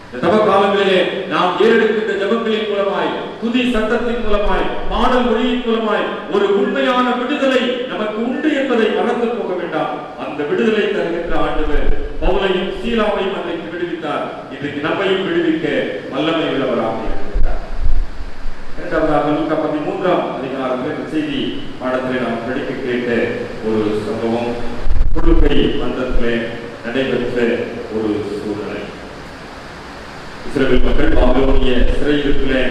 இந்த தவ காலங்களிலே நாம் ஏறெடுக்கின்ற ஜெபங்களின் மூலமாய், துதி சத்தத்தின் மூலமாய், பாடல் மொழியின் மூலமாய் ஒரு உண்மையான விடுதலை நமக்கு உண்டு என்பதை மறந்து போக வேண்டாம். அந்த விடுதலை தருகின்ற ஆண்டவர் பவுலையும் சீலாவையும் அன்றைக்கு விடுவித்தார். இன்றைக்கு நம்மையும் விடுவிக்க வல்லமை உள்ளவராக இருக்கிறார். 2வது லூக்கா 13ஆம் அதிகாரத்தில் இந்த செய்தி பாடத்திலே நாம் படிக்க கேட்ட ஒரு சம்பவம், கொடுக்கை மன்றத்திலே நடைபெற்ற ஒரு சூழ்நிலை. இஸ்ரவேல் மக்கள் பாபிலோனிய சிறையிருப்பிலே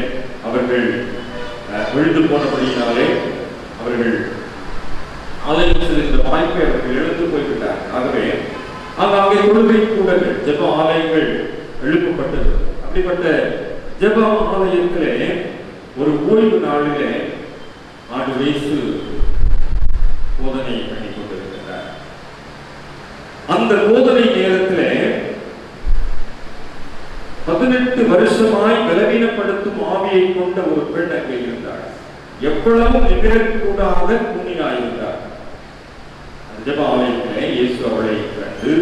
அவர்கள் விழுந்து போனபடியினாலே அவர்கள் ஆலயம் செல்கின்ற வாய்ப்பை அவர்கள் இழந்து போய்விட்டார்கள். ஆகவே அங்கே கொடுக்கை கூடங்கள், ஜெப ஆலயங்கள் எழுப்பப்பட்டது. அப்படிப்பட்ட ஜெப ஆலயத்திலே ஒரு ஓய்வு நாளிலே ஆண்டவர் இயேசு போதனை பண்ணி கொண்டிருக்கிறார். அந்த போதனை நேரத்திலே 18 வருஷமாய் பலவீனப்படுத்தும் ஆவியை கொண்ட ஒரு பெண் அங்கே இருந்தார். எவ்வளவும் நிகழக்கூடாத கூனியாயிருந்தார். ஜெப ஆலயத்திலே இயேசு அவளை கண்டு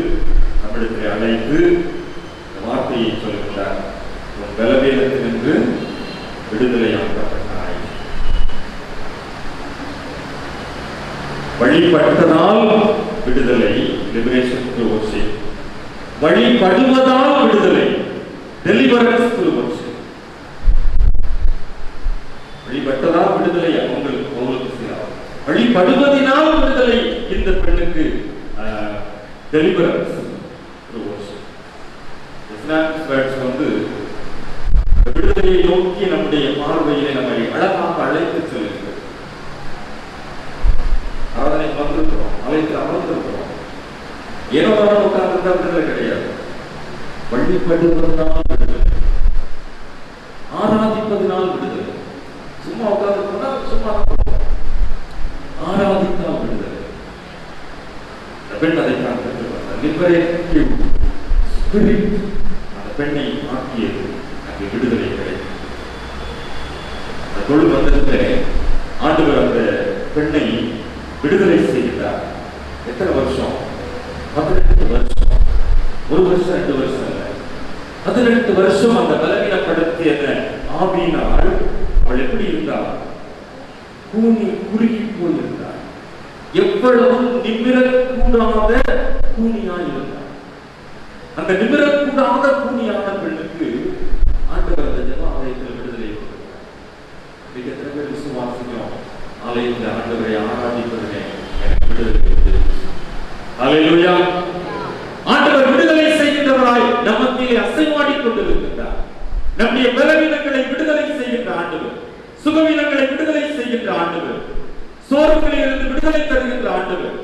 நம்மிடத்திலே அழைத்து வார்த்தையை சொல்கிறார், உன் பலவீனத்திலிருந்து விடுதலையாக்கப்பட்டாய். வழிபட்டதால் விடுதலை, லிபரேஷன் த்ரூ வர்ஷிப். வழிபடுவதால் விடுதலை, டெலிவரன்ஸ் த்ரூ வர்ஷிப். வழிபட்டதால் விடுதலை உங்களுக்கு செய்யலாம், வழிபடுவதினால் விடுதலை இந்த பெண்ணுக்கு டெலிவரன்ஸ் த்ரூ வர்ஷிப். வேர்ட்ஸ் விடுதலையை நோக்கி நம்முடைய பார்வையிலே நம்மை அழகாக அழைத்து செல்கிறது. ஆராதனை வந்திருக்கிறோம், அழைத்து அமர்ந்திருக்கிறோம். ஏனோ உட்கார்ந்து விடுதலை கிடையாது. வழிபடுவதனால் விடுதலை, ஆராதிப்பதனால் விடுதலை. சும்மா உட்கார்ந்து சும்மா ஆராதித்தால் விடுதலை. பெண் அதைத்தான் லிபரேட்டிவ் ஸ்பிரிட் அந்த பெண்ணை ஆக்கியது. அங்கு விடுதலை கிடைக்கும். அந்த தொழில் வந்ததிலே ஆண்டவர் அந்த பெண்ணை விடுதலை செய்கிறார். எத்தனை வருஷம்? 18 வருஷம். 1 வருஷம் 2 வருஷம் அல்ல, 18 வருஷம் அந்த பலவீனப்படுத்திய ஆவியினால் அவள் எப்படி இருந்தாள்? கூனி குறுகி போயிருந்தாள். எவ்வளவு நிமிரக்கூடாத கூனியாய் இருந்தார். அந்த நிமிரக்கூடாத கூனியான பெண்ணுக்கு ஆண்டவர் அந்த ஜெப ஆலயத்தில் விடுதலை கொடுத்தார். எத்தனை பேர் விசுவாசிக்கிறோம்? ஆலயத்தில் ஆண்டவரை ஆராதிப்பதே எனக்கு விடுதலை கொடுத்தது. அல்லேலூயா. ஆண்டவர் விடுதலை செய்கின்றவராய் நம்மத்திலே அசைவாடிக் கொண்டிருக்கின்றார். நம்முடைய பலவீனங்களை விடுதலை செய்கின்ற ஆண்டவர், சுகவீனங்களை விடுதலை செய்கின்ற ஆண்டவர், சோர்வுகளில் இருந்து விடுதலை தருகின்ற ஆண்டவர்,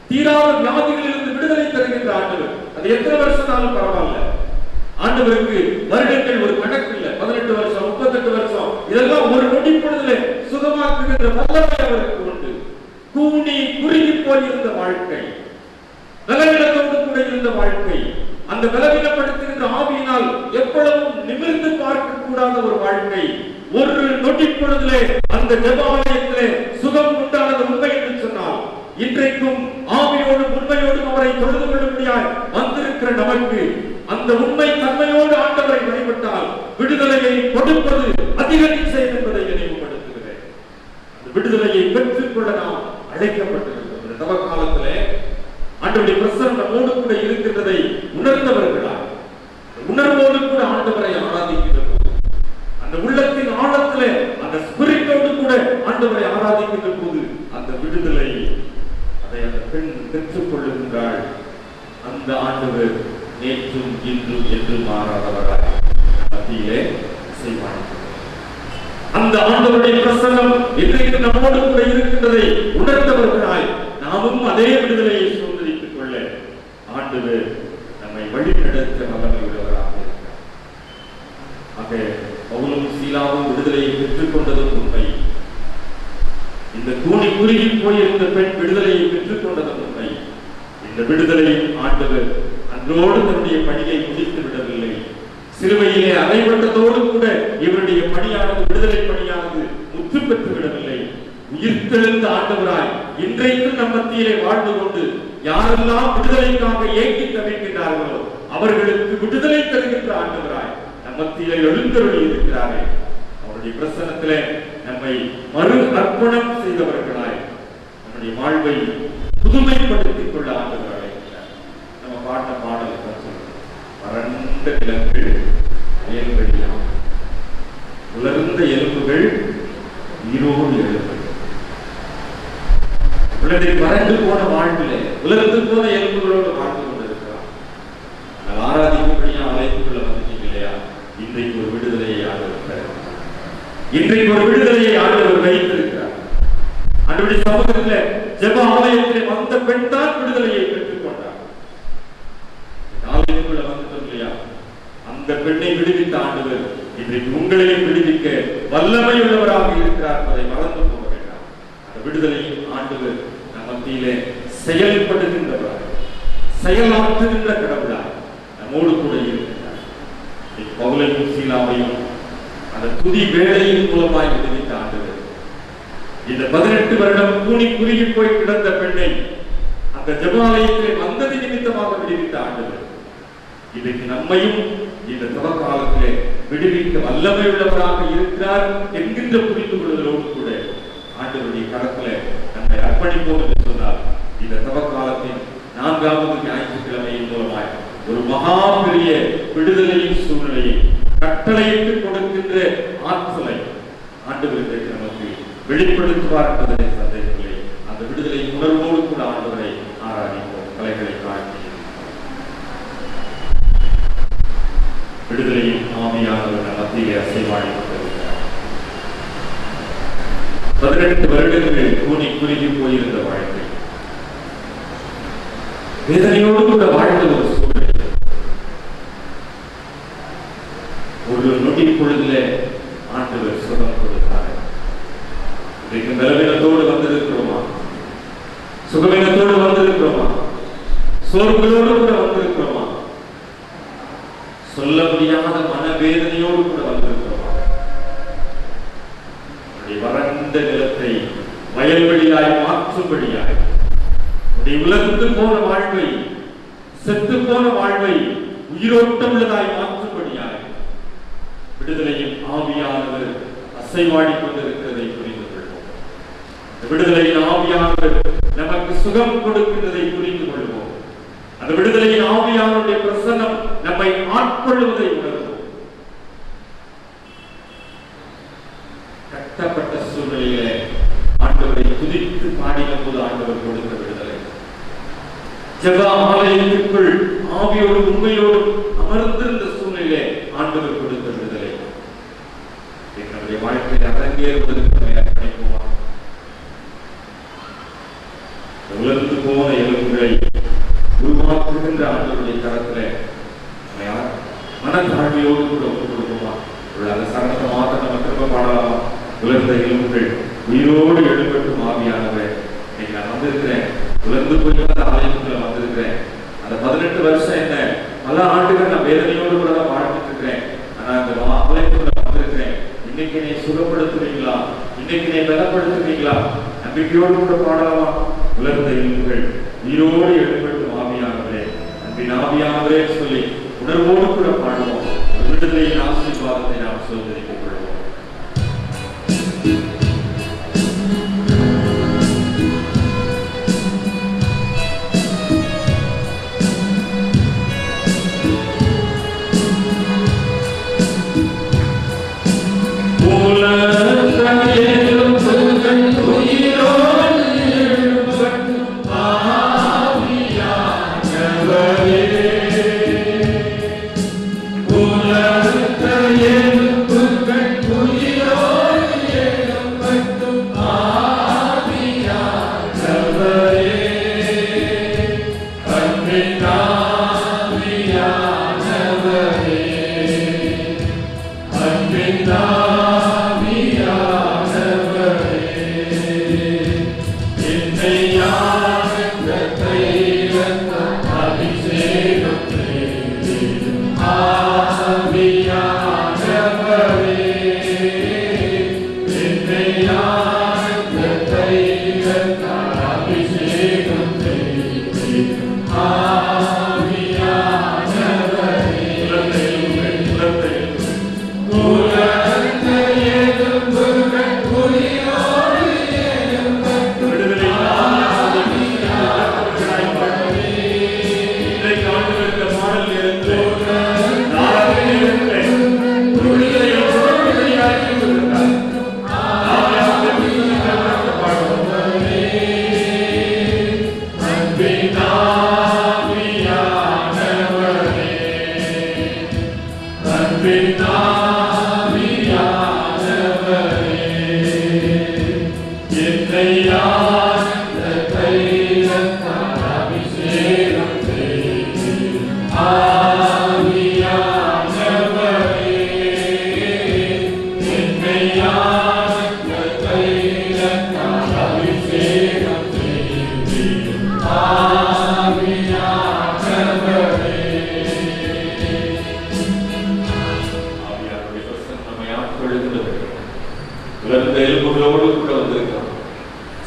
தீராத வியாதிகளிலிருந்து விடுதலை தருகின்ற ஆண்டவர். அது எத்தனை வருஷத்தாலும் பரவாயில்ல. ஆண்டவருக்கு வருடங்கள் ஒரு கணக்கு இல்லை. 18 வருஷம் 38 வருஷம் இதெல்லாம் ஒரு நொடி பொழுதிலே சுகமாக்குகின்ற வல்லமை அவருக்கு உண்டு. கூனி குறுகி போயிருந்த வாழ்க்கை, பலவீனத்தோடு கூட இருந்த வாழ்க்கை, அந்த பலவீனப்படுத்துகின்ற ஆவியினால் எப்பொழுதும் நிமிர்ந்து பார்க்க கூடாத ஒரு வாழ்க்கை, ஒரு நொடி பொழுதிலே அந்த ஜெபாலயத்திலே சுகம் உண்டானது உண்மை என்று சொன்னால், இன்றைக்கும் ஆவியோடு உண்மையோடு அவரை தொழுது கொள்ளும்படியாய் வந்திருக்கிற நமக்கு அந்த உண்மை தன்மையோடு ஆண்டவரை வழிபட்டால் விடுதலையை கொடுப்பது அதிக நிச்சயம் என்பதை நினைவுபடுத்துகிறேன். அந்த விடுதலையை பெற்றுக்கொள்ள நாம் அழைக்கப்பட்டிருக்கிறோம். தவ காலத்திலே ஆண்டவருடைய பிரசன்னம் நம்மோடு கூட இருக்கின்றதை உணர்ந்தவர்களாய், உணர்வோடு கூட ஆண்டவரை ஆராதிக்கின்ற போது, அந்த உள்ளத்தின் ஆழத்திலே அந்த ஸ்பிரிட்டோடு கூட ஆண்டவரை ஆராதிக்கின்ற போது அந்த விடுதலை அதை அந்த பெண் பெற்றுக் கொள்ளுகின்றாள். அந்த ஆண்டவர் நேற்றும் இன்றும் என்று மாறாதவராய் மத்தியிலே செய்வார். அந்த ஆண்டவருடைய பிரசன்னம் இன்றைக்கு நம்மோடு கூட இருக்கின்றதை உணர்ந்தவர்களாய் நாமும் அதே விடுதலையை சுதந்திரித்துக் கொள்ள ஆண்டவர் நம்மை வழிநடத்த வல்லமை உள்ளவராக இருக்கிறார். ஆக பவுலும் சீலாவும் விடுதலையை பெற்றுக் கொண்டதும் உண்மை. இந்த கூனி குறுகி போயிருந்த பெண் விடுதலையை பெற்றுக் கொண்டதும் உண்மை. இந்த விடுதலை ஆண்டவர் அன்றோடு தன்னுடைய பணியை முடித்து விடவில்லை. சிலுவையிலே அறைபட்டதோடு கூட இவருடைய பணியானது, விடுதலை பணியானது முற்று பெற்று விடவில்லை. உயிர்த்தெழுந்த ஆண்டவராய் இன்றைக்கும் நம் மத்தியிலே வாழ்ந்து கொண்டு யாரெல்லாம் விடுதலைக்காக ஏங்கி தவிக்கின்றார்களோ அவர்களுக்கு விடுதலை தருகின்ற ஆண்டவராய் நம் மத்தியிலே எழுந்தருளி இருக்கிறாரே. அவருடைய பிரசன்னத்திலே நம்மை மறு அர்ப்பணம் செய்தவர்களாய் நம்முடைய வாழ்வை புதுமைப்படுத்திக் கொள்ள ஆண்டவராய் நம்ம பாட்ட பாடல் வறண்ட நிலங்கள் அயல்வெளியாம், உலர்ந்த எலும்புகள் உயிரோடு எழும்பு. உள்ளதை வறண்டு போன வாழ்விலே உலர்ந்து போன எலும்புகளோடு வாழ்ந்து கொண்டிருக்கிறார். ஆனால் ஆராதிக்கும்படியா அழைத்துக் கொள்ள வந்துட்டீங்க இல்லையா? இன்றைக்கு ஒரு விடுதலையை ஆண்டவர், இன்றைக்கு ஒரு விடுதலையை ஆண்டவர் வைத்திருக்கிறார். ஆண்டவருடைய சமூகத்தில் ஜெப ஆலயத்திலே வந்த பெண் தான் விடுதலையை பெற்றுக் கொண்டார். ஆலயத்துக்குள்ள வந்துட்டோம் இல்லையா? அந்த பெண்ணை விடுவித்த ஆண்டவர் இன்றைக்கு உங்களையும் விடுவிக்க வல்லமை உள்ளவராக இருக்கிறார் என்பதை மறந்து போக வேண்டாம். அந்த விடுதலையை ஆண்டவர் நம் மத்தியிலே செயல்படுகின்றவராய், செயலாற்றுகின்ற கடவுளாய் நம்மோடு கூட இருக்கிறார். பவுலையும் சீலாவையும் அந்த துதி வேளையின் மூலமாய் விடுவித்த ஆண்டவர் இந்த 18 வருடம் கூனி குறுகி போய் கிடந்த பெண்ணை அந்த ஜெபாலயத்திலே வந்தது நிமித்தமாக விடுவித்த ஆண்டவர் இன்றைக்கு நம்மையும் இந்த தவ காலத்திலே விடுவிக்க வல்லமை உள்ளவராக இருக்கிறார் என்கின்ற புரிந்து கொள்வதோடு கூட ஆண்டவருடைய கரத்திலே நம்மை அர்ப்பணிப்போம் என்று சொன்னார். இந்த தவ காலத்தின் 4வது ஞாயிற்றுக்கிழமையின் மூலமாய் ஒரு மகா பெரிய விடுதலையின் சூழ்நிலையை கட்டளையிட்டு கொடுக்கின்ற ஆற்றலை ஆண்டவர் இன்றைக்கு நமக்கு வெளிப்படுத்துவார் என்பதை சந்தேகமில்லை. அந்த விடுதலை உணர்வோடு கூட ஆண்டவரை ஆராதிப்போம். கலைகளை காட்டி விடுதலையின் ஆவியானவர் நம் மத்தியிலே அசைவாடி கொண்டிருக்கிறார். 18 வருடங்கள் கூனி குறுகி போயிருந்த வாழ்க்கை, வேதனையோடு கூட வாழ்ந்த ஒரு சூழ்நிலை, ஒரு நொடி பொழுதிலே ஆண்டவர் சுகம் கொடுத்தார். இன்றைக்கு பலவீனத்தோடு வந்திருக்கிறோமா? சுகவீனத்தோடு வந்திருக்கிறோமா? சோர்வுகளோடு கூட வந்திருக்கிறோமா? சொல்ல முடியாத மனவேதனையோடு கூட வந்திருக்கிறோமா? வறண்ட நிலத்தை வயல்வெளியாய் மாற்றும்படியாய், உலர்ந்து போன வாழ்வை, செத்து போன வாழ்வை உயிரோட்டம் உள்ளதாய் மாற்றும்படியாய் விடுதலையின் ஆவியானவர் அசைவாடி கொண்டிருக்கிறதை புரிந்து கொள்வோம். விடுதலையின் ஆவியானவர் நமக்கு சுகம் கொடுக்கின்றதை புரிந்து கொள்வோம். அந்த விடுதலையின் ஆவியானவருடைய பிரசன்னம் நம்மை ஆட்கொள்வதை உணர்வோம். கட்டப்பட்ட சூழ்நிலையிலே ஆண்டவரை துதித்து பாடின போது ஆண்டவர் கொடுத்த விடுதலை, ஜெப ஆலயத்திற்குள் ஆவியோடு உண்மையோடு அமர்ந்திருந்த சூழ்நிலையிலே ஆண்டவர் கொடுத்த விடுதலை நம்முடைய வாழ்க்கையை அரங்கேறுவதற்கு நம்மை அர்ப்பணிப்போமா? உலர்ந்து போன எலும்புகளை உருவாக்குகின்ற ஆண்டவருடைய கரத்திலே மனத்தாழ்மையோடு கூட ஒப்புக் கொடுப்போமா? அந்த சரணத்தை மாத்திரம் நம்ம திரும்ப பாடலாமா? உலர்ந்த எலும்புகள் உயிரோடு எழுப்பட்டும் ஆவியானவரே. இன்னைக்கு நான் வந்திருக்கிறேன், உலர்ந்து போய் அந்த ஆலயத்துக்குள்ள வந்திருக்கிறேன். அந்த 18 வருஷம் என்ன, பல ஆண்டுகள் நான் வேதனையோடு கூட தான் வாழ்ந்துட்டு இருக்கிறேன். ஆனா அந்த ஆலயத்துக்குள்ள வந்திருக்கிறேன். இன்னைக்கு நீ சுகப்படுத்துவீங்களா? இன்னைக்கு நீ பலப்படுத்துவீங்களா? நம்பிக்கையோடு கூட பாடலாமா? உலர்ந்த எலும்புகள் உயிரோடு எழுப்பட்டும் ஆவியானவரே, அன்பின் ஆவியானவரே சொல்லி உணர்வோடு கூட பாடுவோம். விடுதலையின் ஆசீர்வாதத்தை நாம் சோதனைக்கு கொள்வோம்.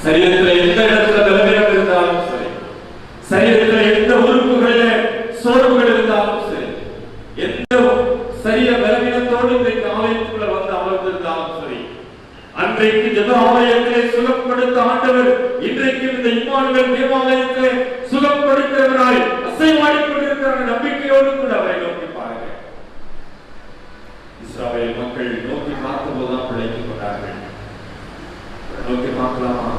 சரீரத்தில் எந்த இடத்துல பலவீனம் இருந்தாலும் சரி, சரீரத்தில் எந்த உறுப்புகளிலே சோர்வுகள் இருந்தாலும் சரி, எந்த சரீர பலவீனத்தோடு இன்றைக்கு ஆலயத்துக்குள்ள வந்து அமர்ந்திருந்தாலும் சரி, அன்றைக்கு ஜெப ஆலயத்திலே சுகப்படுத்த ஆண்டவர் இன்றைக்கு இந்த இம்மானுவேல் தேவாலயத்திலே சுகப்படுத்துகிறவராய் அசைவாடிக் கொண்டிருக்கிற நம்பிக்கையோடு கூட அவரை நோக்கி பாருங்க. இஸ்ரவேல் மக்கள் நோக்கி பார்த்தபோதுதான் பிழைத்துக் கொண்டார்கள். நோக்கி பார்க்கலாமா?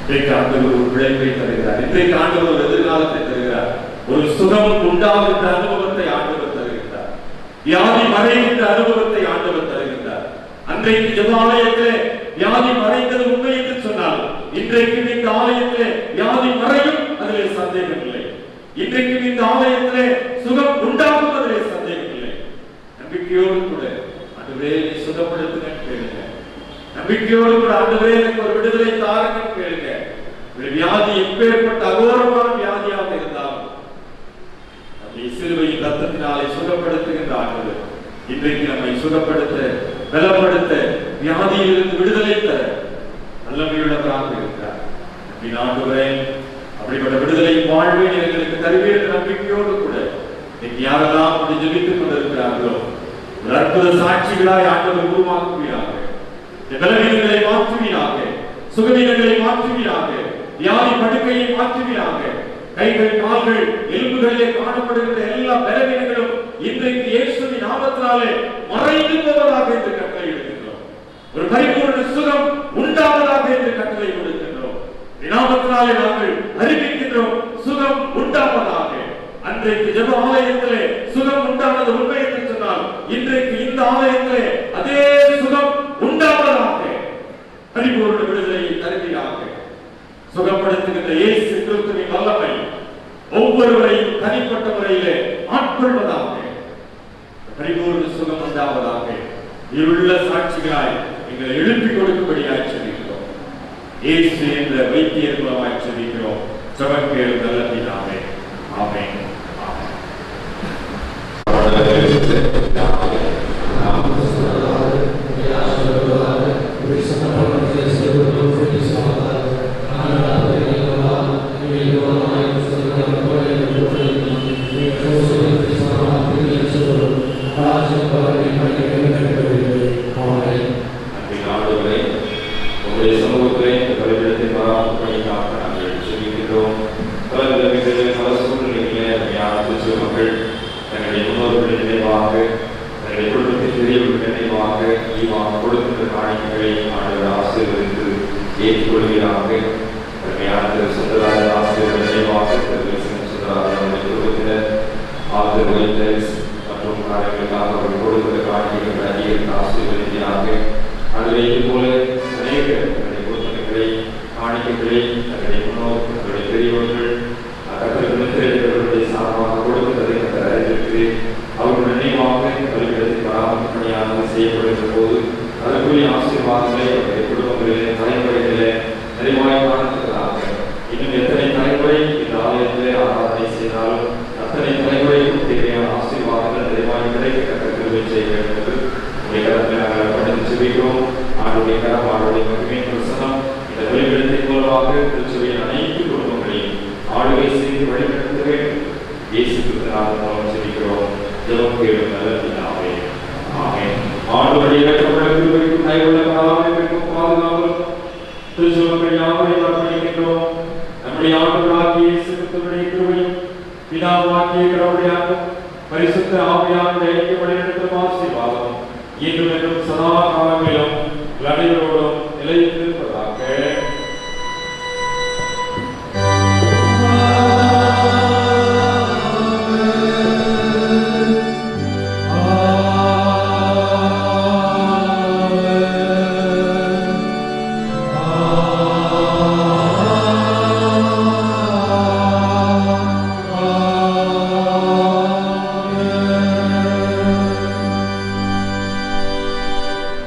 இன்றைக்கு ஆண்டவர் ஒரு பிழைப்பை தருகிறார். இன்றைக்கு ஆண்டவர் ஒரு எதிர்காலத்தை தருகிறார். ஒரு சுகம் உண்டாகின்ற அனுபவத்தை ஆண்டவர் தருகிறார். வியாதி மறைகின்ற அனுபவத்தை ஆண்டவர் தருகின்றார். அன்றைக்கு ஜெப ஆலயத்திலே வியாதி மறைந்தது உண்மை என்று சொன்னால், இன்றைக்கு இந்த ஆலயத்திலே வியாதி மறையும், அதிலே சந்தேகம் இல்லை. இன்றைக்கு இந்த ஆலயத்திலே சுகம் உண்டாகும், அதிலே சந்தேகம் இல்லை. நம்பிக்கையோடு கூட ஆண்டவரே நீ சுகப்படுத்துங்க கேளுங்க. நம்பிக்கையோடு கூட ஆண்டவரே எனக்கு ஒரு விடுதலை தாருங்க கேளுங்க. வியாதி எப்பேற்பட்ட அகோரமான வியாதியாக இருந்தாலும் நம்மை சிலுவையின் ரத்தத்தினாலே சுகப்படுத்துகின்ற ஆண்டவர் இன்றைக்கு நம்மை சுகப்படுத்த, பலப்படுத்த, வியாதியிலிருந்து விடுதலை தர வல்லமையுள்ளவராக இருக்கிறார். ஆண்டவரே அப்படிப்பட்ட விடுதலை வாழ்வை எங்களுக்கு தருவீர் நம்பிக்கையோடு கூட இன்னைக்கு யாரெல்லாம் அப்படி ஜெபித்துக் கொண்டிருக்கிறார்களோ ஒரு அற்புத சாட்சிகளாய் ஆண்டவர் உருவாக்குவீராக. பலவீனங்களை மாற்றுவீராக, சுகவீனங்களை மாற்றுவீராக, வியாதி படுக்கையை மாற்றுவீராக. கைகள், கால்கள், எலும்புகளிலே காணப்படுகின்ற எல்லா பலவீனங்களும் இன்றைக்கு இயேசுவின் நாமத்தினாலே மறைந்து போவதாக என்று கட்டளை இடுகின்றோம். ஒரு பரிபூர்ண சுகம் உண்டாவதாக என்று கட்டளை கொடுக்கின்றோம். நாமத்தினாலே நாங்கள் அறிவிக்கின்றோம், சுகம் உண்டாவதாக. அன்றைக்கு ஜெப ஆலயத்திலே சுகம் உண்டானது உண்மை என்று சொன்னால், இன்றைக்கு இந்த ஆலயத்திலே அதே சுகம் உண்டாவதாக. பரிபூர்ண விடுதலையை தருவீராக. சுகப்படுத்துகின்ற இயேசு கிறிஸ்துவின் வல்லமை ஒவ்வொருவரையும் தனிப்பட்ட முறையிலே ஆட்கொள்வதாக. பரிபூர்ண சுகம் உண்டாவதாக. இருள்ள சாட்சிகளாய் எங்களை எழுப்பிக் கொடுக்கும்படியாய் செபிக்கிறோம். இயேசு என்ற வைத்தியர் மூலமாய் செபிக்கிறோம். ஜெபக்கேள் நல்ல பிதாவே. ஆமென்.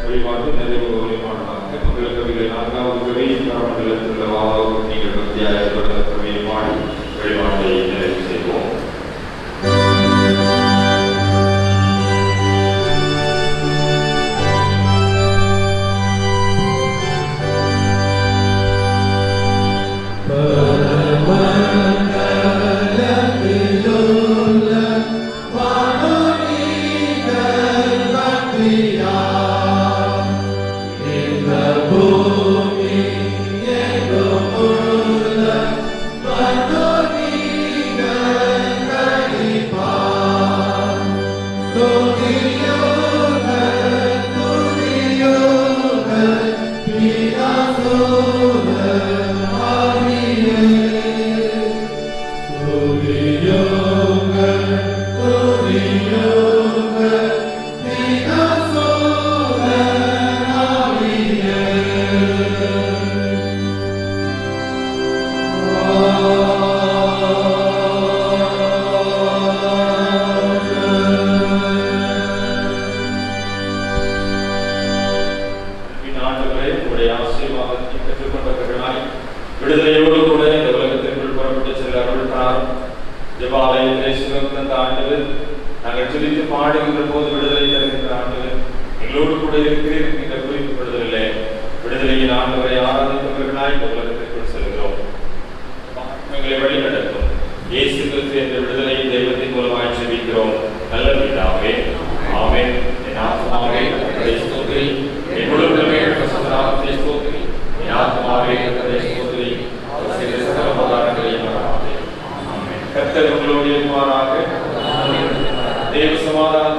வழிபாட்டு நிறைவு வழிபாடாக மங்கள கவிகள் வாழ்விலே சுகம் தந்த ஆண்டவர், நாங்கள் துதித்து பாடுகின்ற போது விடுதலை தருகின்ற ஆண்டவர், எங்களோடு கூட இருக்கிறீர் என்ற குறிப்பிடுவதில்லை. விடுதலையின் ஆண்டவரை ஆராதிப்பவர்களாய் இந்த உலகத்திற்குள் செல்கிறோம். எங்களை வழி நடத்தும் இயேசு கிறிஸ்து என்ற விடுதலையின் தெய்வத்தின் மூலமாய் ஜெபிக்கிறோம் நல்ல பிதாவே. ஆமென். என் ஆத்மாவே கர்த்தரை ஸ்தோத்திரி, என் முழுவதுமே பரிசுத்த நாமத்தை ஸ்தோத்திரி. என் ஆத்மாவே கர்த்தரை ஸ்தோத்திரி, அவர் செய்த சகல உபகாரங்களையும் மறவாதே. ஆமென். கர்த்தர் உங்களோடு இருப்பாராக. தேவ சமாதானம்